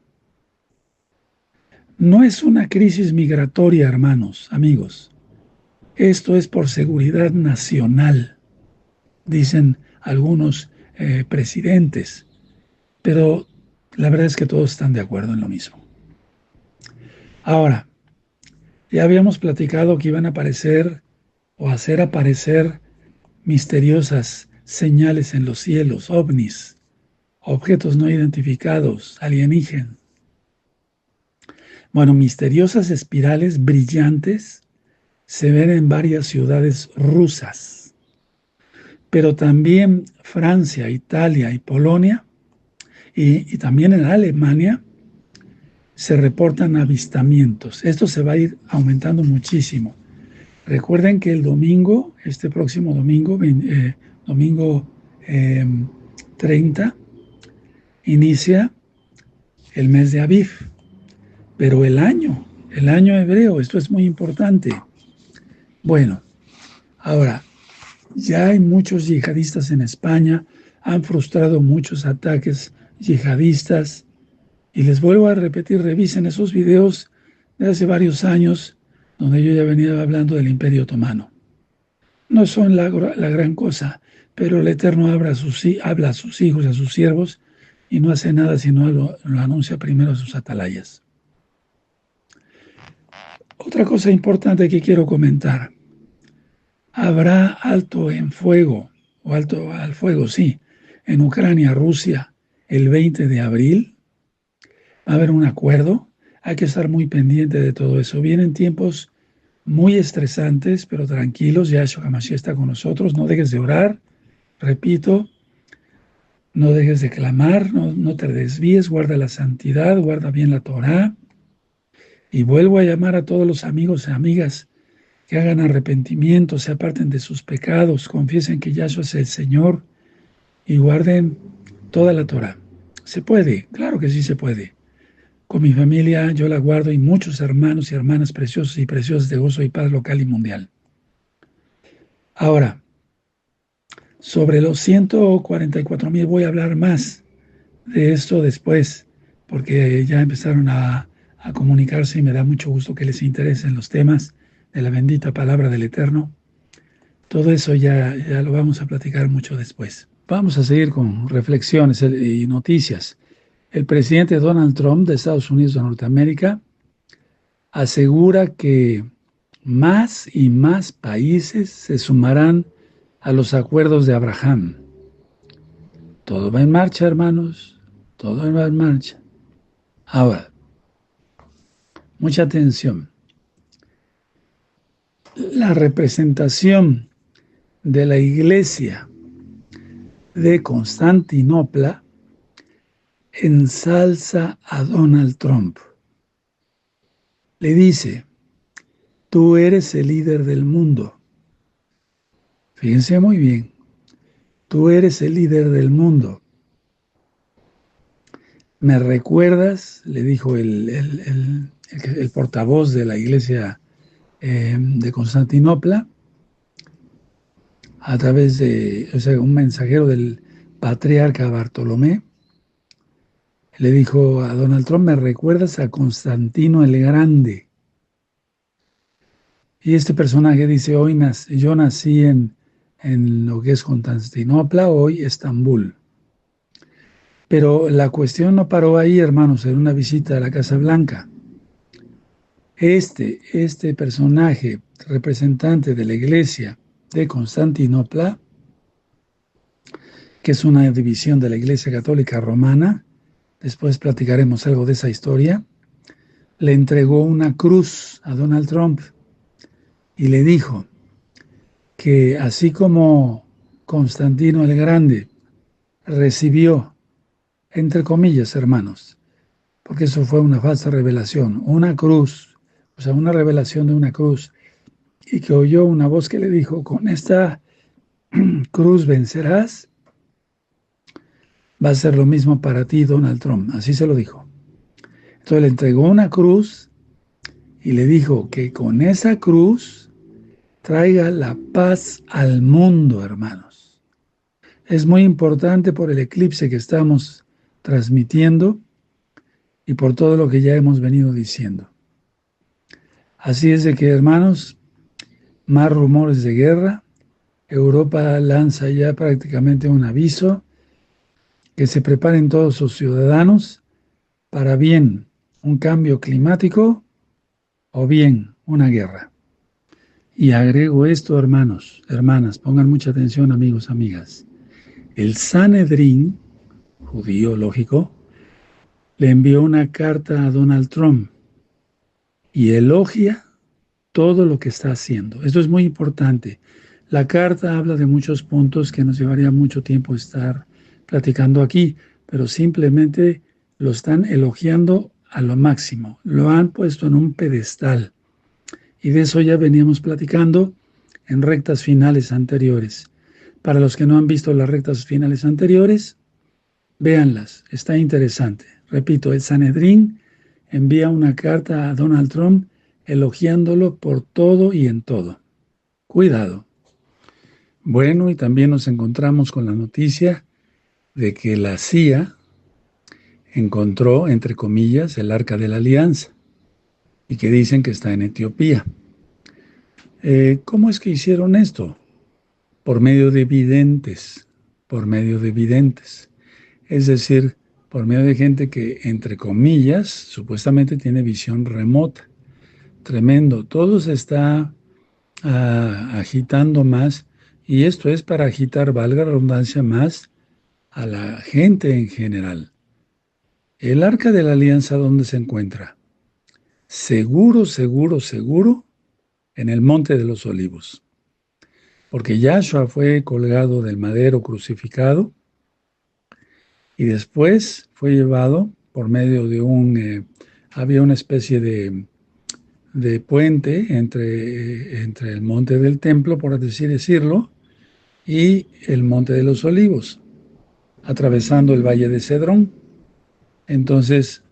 No es una crisis migratoria, hermanos, amigos. Esto es por seguridad nacional, dicen algunos presidentes. Pero la verdad es que todos están de acuerdo en lo mismo. Ahora, ya habíamos platicado que iban a aparecer o hacer aparecer misteriosas señales en los cielos, ovnis, objetos no identificados, alienígenas. Bueno, misteriosas espirales brillantes se ven en varias ciudades rusas, pero también Francia, Italia y Polonia, y también en Alemania, se reportan avistamientos. Esto se va a ir aumentando muchísimo. Recuerden que el domingo, este próximo domingo, domingo 30, inicia el mes de Aviv, pero el año hebreo, esto es muy importante. Bueno, ahora, ya hay muchos yihadistas en España, han frustrado muchos ataques yihadistas, y les vuelvo a repetir, revisen esos videos de hace varios años, donde yo ya venía hablando del Imperio Otomano. No son la gran cosa, pero el Eterno habla a sus hijos, a sus siervos, y no hace nada sino lo anuncia primero a sus atalayas. Otra cosa importante que quiero comentar. Habrá alto en fuego, o alto al fuego, sí, en Ucrania, Rusia, el 20 de abril. Va a haber un acuerdo. hay que estar muy pendiente de todo eso. Vienen tiempos muy estresantes, pero tranquilos, Yahshua HaMashiach está con nosotros. No dejes de orar, repito, no dejes de clamar, no te desvíes, guarda la santidad, guarda bien la Torah. Y vuelvo a llamar a todos los amigos y amigas que hagan arrepentimiento, se aparten de sus pecados, confiesen que Yahshua es el Señor y guarden toda la Torah. ¿Se puede? Claro que sí se puede. Con mi familia yo la guardo y muchos hermanos y hermanas preciosos y preciosas de gozo y paz local y mundial. Ahora, sobre los 144,000 voy a hablar más de esto después, porque ya empezaron a comunicarse y me da mucho gusto que les interesen los temas de la bendita palabra del Eterno. Todo eso ya lo vamos a platicar mucho después. Vamos a seguir con reflexiones y noticias. El presidente Donald Trump de Estados Unidos de Norteamérica asegura que más y más países se sumarán a los acuerdos de Abraham. Todo va en marcha, hermanos, todo va en marcha. Ahora, mucha atención. La representación de la iglesia de Constantinopla ensalza a Donald Trump. Le dice, tú eres el líder del mundo. Fíjense muy bien, tú eres el líder del mundo. ¿Me recuerdas? Le dijo el portavoz de la iglesia de Constantinopla, a través de un mensajero del patriarca Bartolomé, le dijo a Donald Trump, ¿me recuerdas a Constantino el Grande? Y este personaje dice, yo nací en lo que es Constantinopla, hoy Estambul. Pero la cuestión no paró ahí, hermanos, en una visita a la Casa Blanca. Este personaje, representante de la iglesia de Constantinopla, que es una división de la Iglesia Católica Romana, después platicaremos algo de esa historia, le entregó una cruz a Donald Trump y le dijo que así como Constantino el Grande recibió, entre comillas, hermanos, porque eso fue una falsa revelación, una cruz, o sea, una revelación de una cruz, y que oyó una voz que le dijo, con esta cruz vencerás, va a ser lo mismo para ti, Donald Trump. Así se lo dijo. Entonces le entregó una cruz y le dijo que con esa cruz traiga la paz al mundo, hermanos. Es muy importante por el eclipse que estamos transmitiendo y por todo lo que ya hemos venido diciendo. Así es de que, hermanos, más rumores de guerra. Europa lanza ya prácticamente un aviso que se preparen todos sus ciudadanos para bien un cambio climático o bien una guerra. Y agrego esto, hermanos, hermanas, pongan mucha atención, amigos, amigas. El Sanedrín, judío lógico, le envió una carta a Donald Trump y elogia todo lo que está haciendo. Esto es muy importante. La carta habla de muchos puntos que nos llevaría mucho tiempo estar platicando aquí, pero simplemente lo están elogiando a lo máximo. Lo han puesto en un pedestal. Y de eso ya veníamos platicando en rectas finales anteriores. Para los que no han visto las rectas finales anteriores, véanlas, está interesante. Repito, el Sanedrín envía una carta a Donald Trump elogiándolo por todo y en todo. Cuidado. Bueno, y también nos encontramos con la noticia de que la CIA encontró, entre comillas, el Arca de la Alianza y que dicen que está en Etiopía. ¿Cómo es que hicieron esto? Por medio de videntes, es decir, por medio de gente que, entre comillas, supuestamente tiene visión remota. Tremendo, todo se está agitando más, y esto es para agitar, valga la redundancia, más a la gente en general. El Arca de la Alianza, ¿dónde se encuentra? seguro, seguro, seguro, en el Monte de los Olivos. Porque Yahshua fue colgado del madero crucificado y después fue llevado por medio de había una especie de puente entre el monte del templo, por así decirlo, y el Monte de los Olivos, atravesando el Valle de Cedrón. Entonces,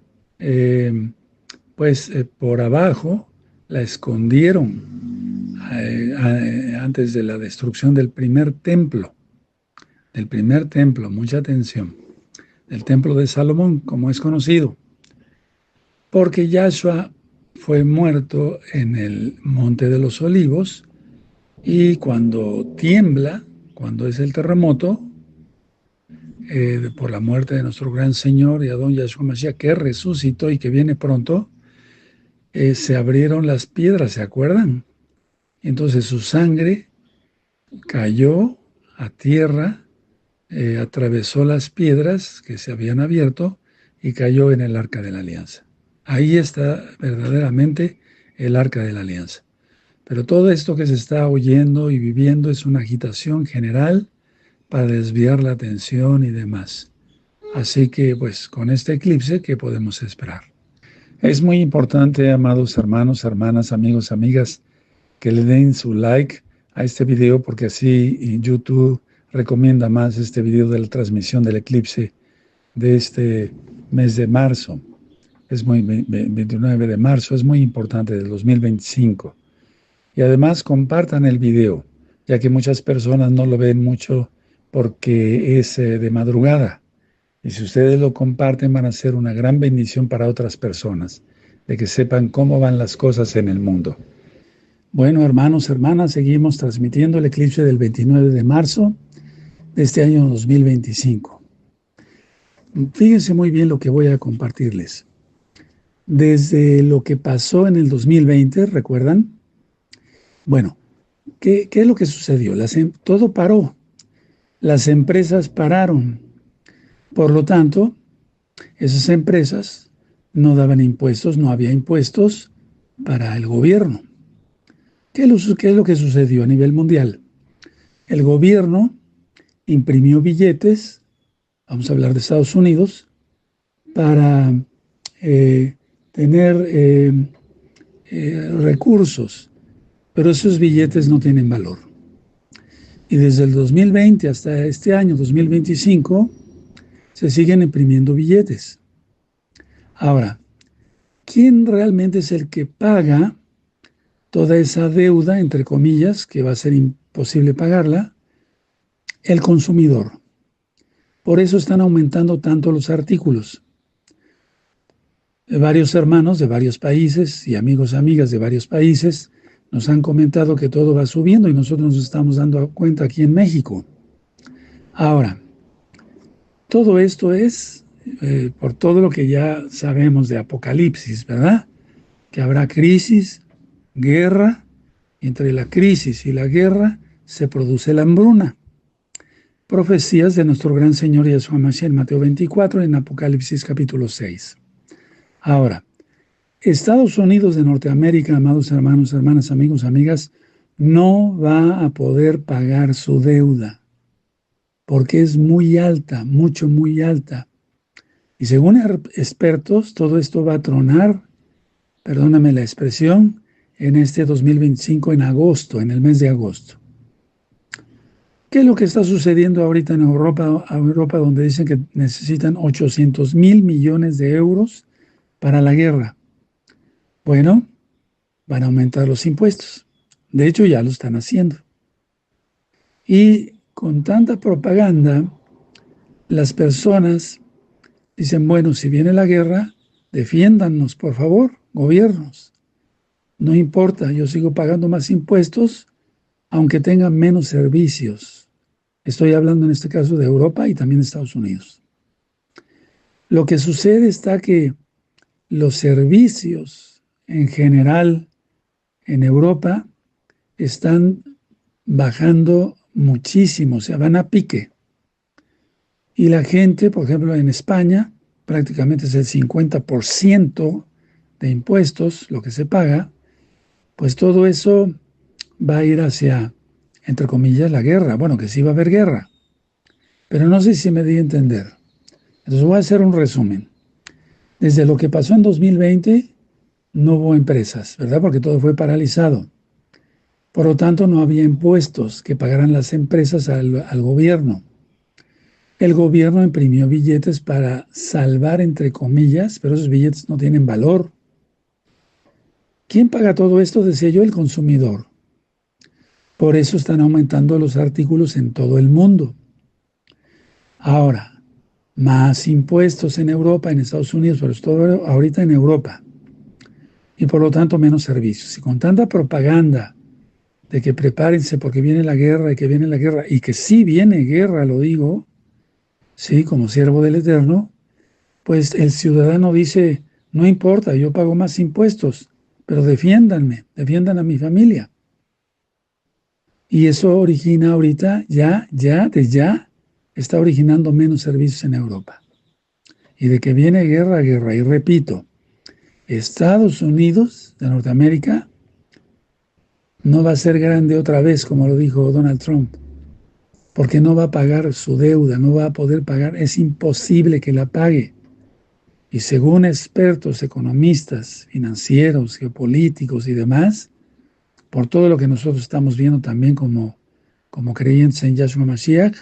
por abajo la escondieron antes de la destrucción del primer templo, mucha atención, del templo de Salomón, como es conocido, porque Yahshua fue muerto en el Monte de los Olivos y cuando tiembla, cuando es el terremoto, por la muerte de nuestro gran Señor y Adón Yahshua Mashiach, que resucitó y que viene pronto, se abrieron las piedras, ¿se acuerdan? Entonces su sangre cayó a tierra, atravesó las piedras que se habían abierto y cayó en el Arca de la Alianza. Ahí está verdaderamente el Arca de la Alianza. Pero todo esto que se está oyendo y viviendo es una agitación general para desviar la atención y demás. Así que, pues, con este eclipse, ¿qué podemos esperar? Es muy importante, amados hermanos, hermanas, amigos, amigas, que le den su like a este video, porque así YouTube recomienda más este video de la transmisión del eclipse de este mes de marzo. Es 29 de marzo, es muy importante, del 2025. Y además compartan el video, ya que muchas personas no lo ven mucho porque es de madrugada. Y si ustedes lo comparten, van a ser una gran bendición para otras personas, de que sepan cómo van las cosas en el mundo. Bueno, hermanos, hermanas, seguimos transmitiendo el eclipse del 29 de marzo de este año 2025. Fíjense muy bien lo que voy a compartirles. Desde lo que pasó en el 2020, ¿recuerdan? Bueno, ¿qué es lo que sucedió? Todo paró. Las empresas pararon. Por lo tanto, esas empresas no daban impuestos, no había impuestos para el gobierno. ¿Qué es lo que sucedió a nivel mundial? El gobierno imprimió billetes, vamos a hablar de Estados Unidos, para tener recursos, pero esos billetes no tienen valor. Y desde el 2020 hasta este año, 2025, se siguen imprimiendo billetes. Ahora, ¿quién realmente es el que paga toda esa deuda, entre comillas, que va a ser imposible pagarla? El consumidor. Por eso están aumentando tanto los artículos. Varios hermanos de varios países y amigos, amigas de varios países nos han comentado que todo va subiendo y nosotros nos estamos dando cuenta aquí en México. Ahora, todo esto es por todo lo que ya sabemos de Apocalipsis, ¿verdad? Que habrá crisis, guerra, y entre la crisis y la guerra se produce la hambruna. Profecías de nuestro gran Señor Yahshua Mashiach en Mateo 24 y en Apocalipsis capítulo 6. Ahora, Estados Unidos de Norteamérica, amados hermanos, hermanas, amigos, amigas, no va a poder pagar su deuda porque es muy alta, muy alta. Y según expertos, todo esto va a tronar, perdóname la expresión, en este 2025, en agosto, en el mes de agosto. ¿Qué es lo que está sucediendo ahorita en Europa, donde dicen que necesitan 800,000 millones de euros para la guerra? Bueno, van a aumentar los impuestos. De hecho, ya lo están haciendo. Y con tanta propaganda, las personas dicen, bueno, si viene la guerra, defiéndannos, por favor, gobiernos. No importa, yo sigo pagando más impuestos, aunque tengan menos servicios. Estoy hablando en este caso de Europa y también de Estados Unidos. Lo que sucede está que los servicios en general en Europa están bajando muchísimo, o sea, van a pique. Y la gente, por ejemplo, en España, prácticamente es el 50% de impuestos, lo que se paga, pues todo eso va a ir hacia, entre comillas, la guerra. Bueno, que sí va a haber guerra, pero no sé si me di a entender. Entonces voy a hacer un resumen. Desde lo que pasó en 2020, no hubo empresas, ¿verdad? Porque todo fue paralizado. Por lo tanto, no había impuestos que pagaran las empresas al gobierno. El gobierno imprimió billetes para salvar, entre comillas, pero esos billetes no tienen valor. ¿Quién paga todo esto? Decía yo, el consumidor. Por eso están aumentando los artículos en todo el mundo. Ahora, más impuestos en Europa, en Estados Unidos, pero todo ahorita en Europa. Y por lo tanto menos servicios. Y con tanta propaganda de que prepárense porque viene la guerra y que viene la guerra, y que sí viene guerra, lo digo, sí, como siervo del Eterno, pues el ciudadano dice, no importa, yo pago más impuestos, pero defiéndanme, defiendan a mi familia. Y eso origina ahorita, ya, está originando menos servicios en Europa. Y de que viene guerra, guerra. Y repito, Estados Unidos de Norteamérica no va a ser grande otra vez, como lo dijo Donald Trump, porque no va a pagar su deuda, no va a poder pagar, es imposible que la pague. Y según expertos, economistas, financieros, geopolíticos y demás, por todo lo que nosotros estamos viendo también como creyentes en Yahshua Mashiach,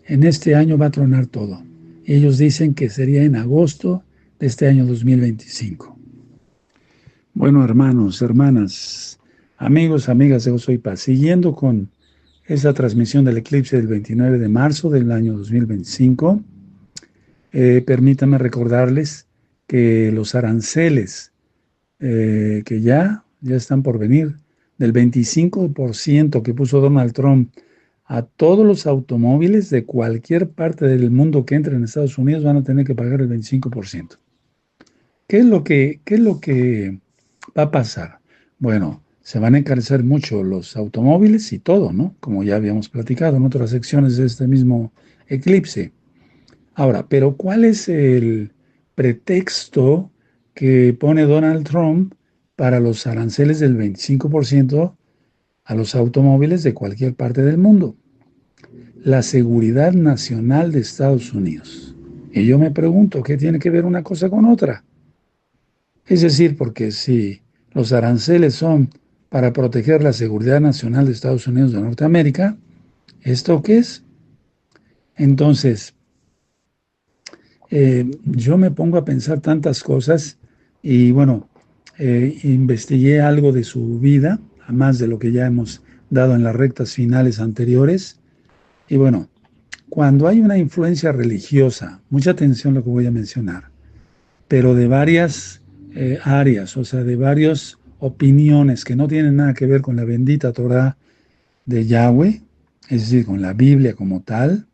en este año va a tronar todo. Y ellos dicen que sería en agosto de este año 2025. Bueno, hermanos, hermanas, amigos, amigas de Gozo y Paz, siguiendo con esa transmisión del eclipse del 29 de marzo del año 2025, permítanme recordarles que los aranceles que ya están por venir, del 25% que puso Donald Trump a todos los automóviles de cualquier parte del mundo que entren en Estados Unidos van a tener que pagar el 25%. ¿Qué es lo que va a pasar? Bueno, se van a encarecer mucho los automóviles y todo, ¿no? Como ya habíamos platicado en otras secciones de este mismo eclipse. Ahora, pero ¿cuál es el pretexto que pone Donald Trump para los aranceles del 25% a los automóviles de cualquier parte del mundo? La seguridad nacional de Estados Unidos. Y yo me pregunto, ¿qué tiene que ver una cosa con otra? Es decir, porque si los aranceles son para proteger la seguridad nacional de Estados Unidos de Norteamérica, ¿esto qué es? Entonces, yo me pongo a pensar tantas cosas y bueno, investigué algo de su vida, a más de lo que ya hemos dado en las rectas finales anteriores. Y bueno, cuando hay una influencia religiosa, mucha atención a lo que voy a mencionar, pero de varias áreas, o sea, de varias opiniones que no tienen nada que ver con la bendita Torah de Yahweh, es decir, con la Biblia como tal,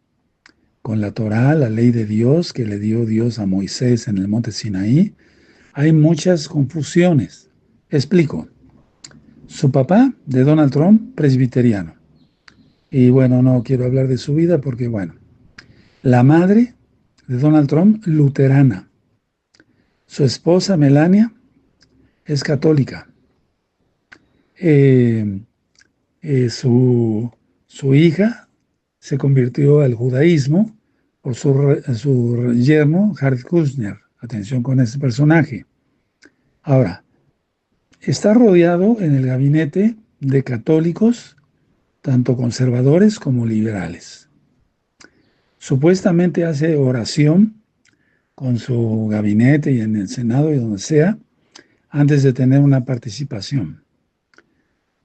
con la Torá, la ley de Dios que le dio Dios a Moisés en el monte Sinaí, hay muchas confusiones. Explico. Su papá, de Donald Trump, presbiteriano. Y bueno, no quiero hablar de su vida porque, bueno, la madre de Donald Trump, luterana. Su esposa, Melania, es católica. Eh, su hija se convirtió al judaísmo por su yerno, Jared Kushner. Atención con ese personaje. Ahora, está rodeado en el gabinete de católicos, tanto conservadores como liberales. Supuestamente hace oración con su gabinete y en el Senado y donde sea, antes de tener una participación.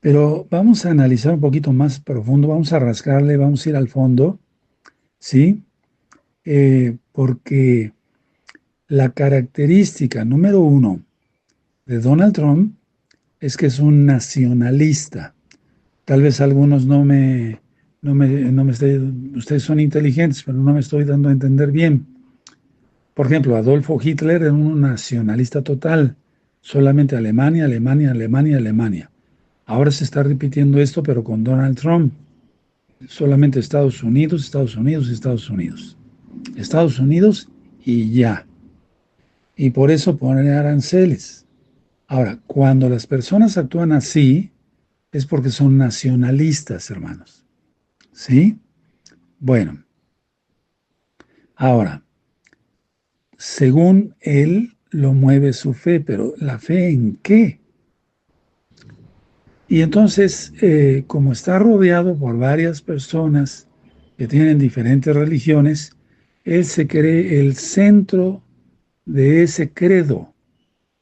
Pero vamos a analizar un poquito más profundo, vamos a rascarle, vamos a ir al fondo, ¿sí? Porque la característica número uno de Donald Trump es que es un nacionalista. Tal vez algunos ustedes son inteligentes, pero no me estoy dando a entender bien. Por ejemplo, Adolfo Hitler era un nacionalista total, solamente Alemania, Alemania, Alemania, Alemania. Ahora se está repitiendo esto, pero con Donald Trump. Solamente Estados Unidos, Estados Unidos, Estados Unidos. Estados Unidos y ya. y por eso ponen aranceles. Ahora, cuando las personas actúan así, es porque son nacionalistas, hermanos. ¿Sí? Bueno, ahora, según él, lo mueve su fe, pero ¿la fe en qué? Y entonces, como está rodeado por varias personas que tienen diferentes religiones, él se cree el centro de ese credo.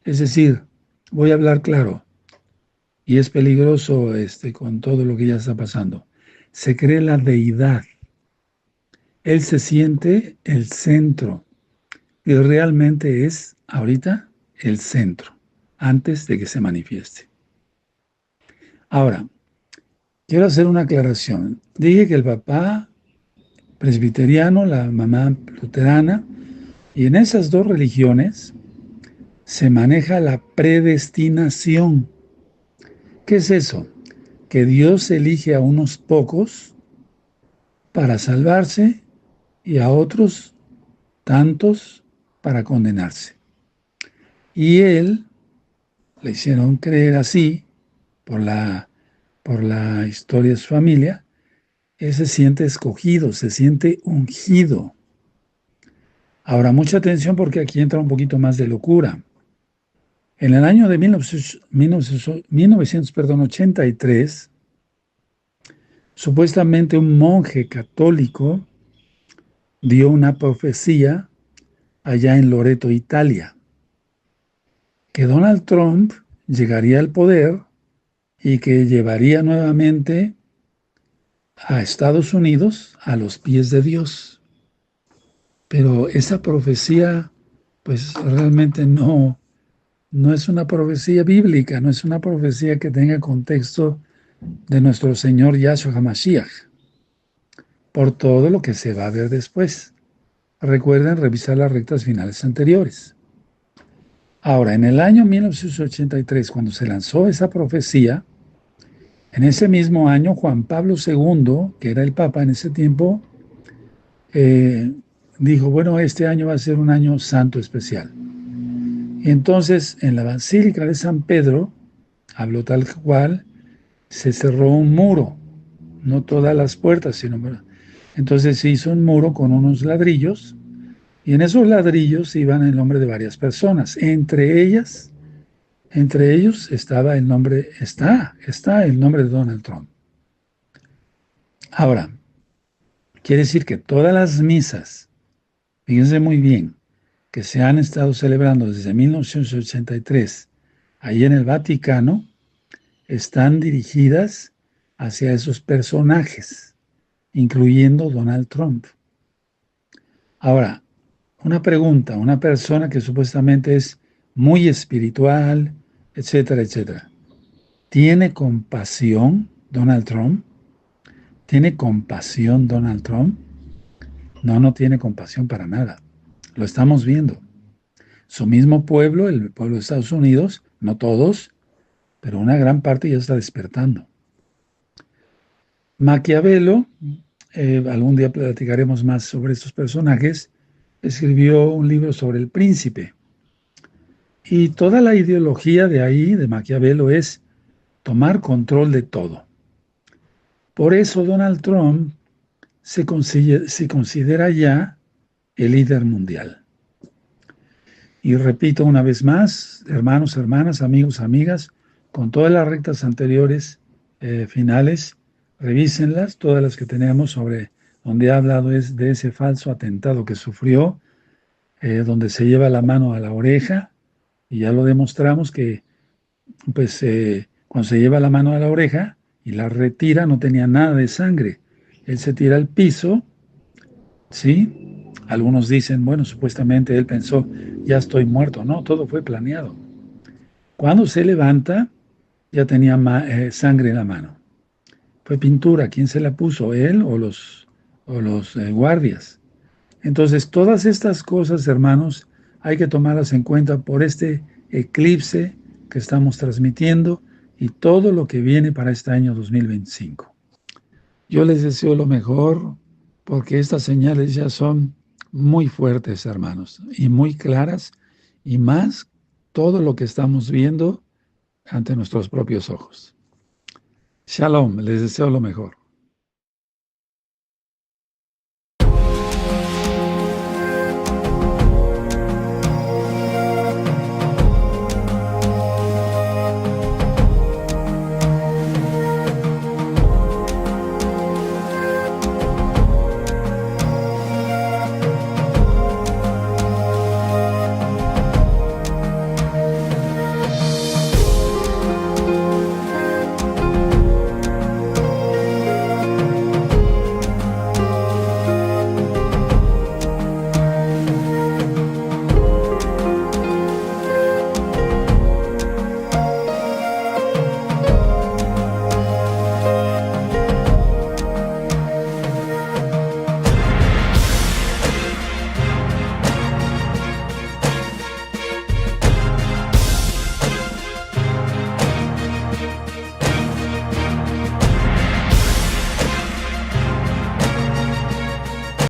Es decir, voy a hablar claro, y es peligroso con todo lo que ya está pasando. Se cree la deidad. Él se siente el centro y realmente es ahorita el centro, antes de que se manifieste. Ahora, quiero hacer una aclaración. Dije que el papá presbiteriano, la mamá luterana, y en esas dos religiones se maneja la predestinación. ¿Qué es eso? Que Dios elige a unos pocos para salvarse y a otros tantos para condenarse. Y él le hicieron creer así por la historia de su familia. Él se siente escogido, se siente ungido. Ahora, mucha atención porque aquí entra un poquito más de locura. En el año de 1983, supuestamente un monje católico dio una profecía allá en Loreto, Italia, que Donald Trump llegaría al poder y que llevaría nuevamente a Estados Unidos a los pies de Dios. Pero esa profecía, pues realmente no es una profecía bíblica, no es una profecía que tenga contexto de nuestro Señor Yahshua HaMashiach, por todo lo que se va a ver después. Recuerden revisar las rectas finales anteriores. Ahora, en el año 1983, cuando se lanzó esa profecía, en ese mismo año Juan Pablo II, que era el Papa en ese tiempo, eh, dijo, bueno, este año va a ser un año santo especial. Y entonces, en la Basílica de San Pedro, habló tal cual, se cerró un muro, no todas las puertas, sino... Entonces se hizo un muro con unos ladrillos, y en esos ladrillos iban el nombre de varias personas. Entre ellos estaba el nombre, está el nombre de Donald Trump. Ahora, quiere decir que todas las misas, fíjense muy bien, que se han estado celebrando desde 1983 ahí en el Vaticano, están dirigidas hacia esos personajes, incluyendo Donald Trump. Ahora, una pregunta, una persona que supuestamente es muy espiritual, etcétera, etcétera. ¿Tiene compasión Donald Trump? ¿Tiene compasión Donald Trump? No, no tiene compasión para nada. Lo estamos viendo. Su mismo pueblo, el pueblo de Estados Unidos, no todos, pero una gran parte ya está despertando. Maquiavelo, algún día platicaremos más sobre estos personajes, escribió un libro sobre el príncipe. Y toda la ideología de ahí, de Maquiavelo, es tomar control de todo. Por eso Donald Trump se considera ya el líder mundial. Y repito una vez más, hermanos, hermanas, amigos, amigas, con todas las rectas anteriores finales, revísenlas, todas las que tenemos sobre donde ha hablado es de ese falso atentado que sufrió, donde se lleva la mano a la oreja, y ya lo demostramos que pues cuando se lleva la mano a la oreja y la retira no tenía nada de sangre. Él se tira al piso, ¿sí? Algunos dicen, bueno, supuestamente él pensó, ya estoy muerto. No, todo fue planeado. Cuando se levanta, ya tenía sangre en la mano. Fue pintura. ¿Quién se la puso? ¿Él o los guardias? Entonces, todas estas cosas, hermanos, hay que tomarlas en cuenta por este eclipse que estamos transmitiendo y todo lo que viene para este año 2025. Yo les deseo lo mejor porque estas señales ya son muy fuertes, hermanos, y muy claras, y más todo lo que estamos viendo ante nuestros propios ojos. Shalom, les deseo lo mejor.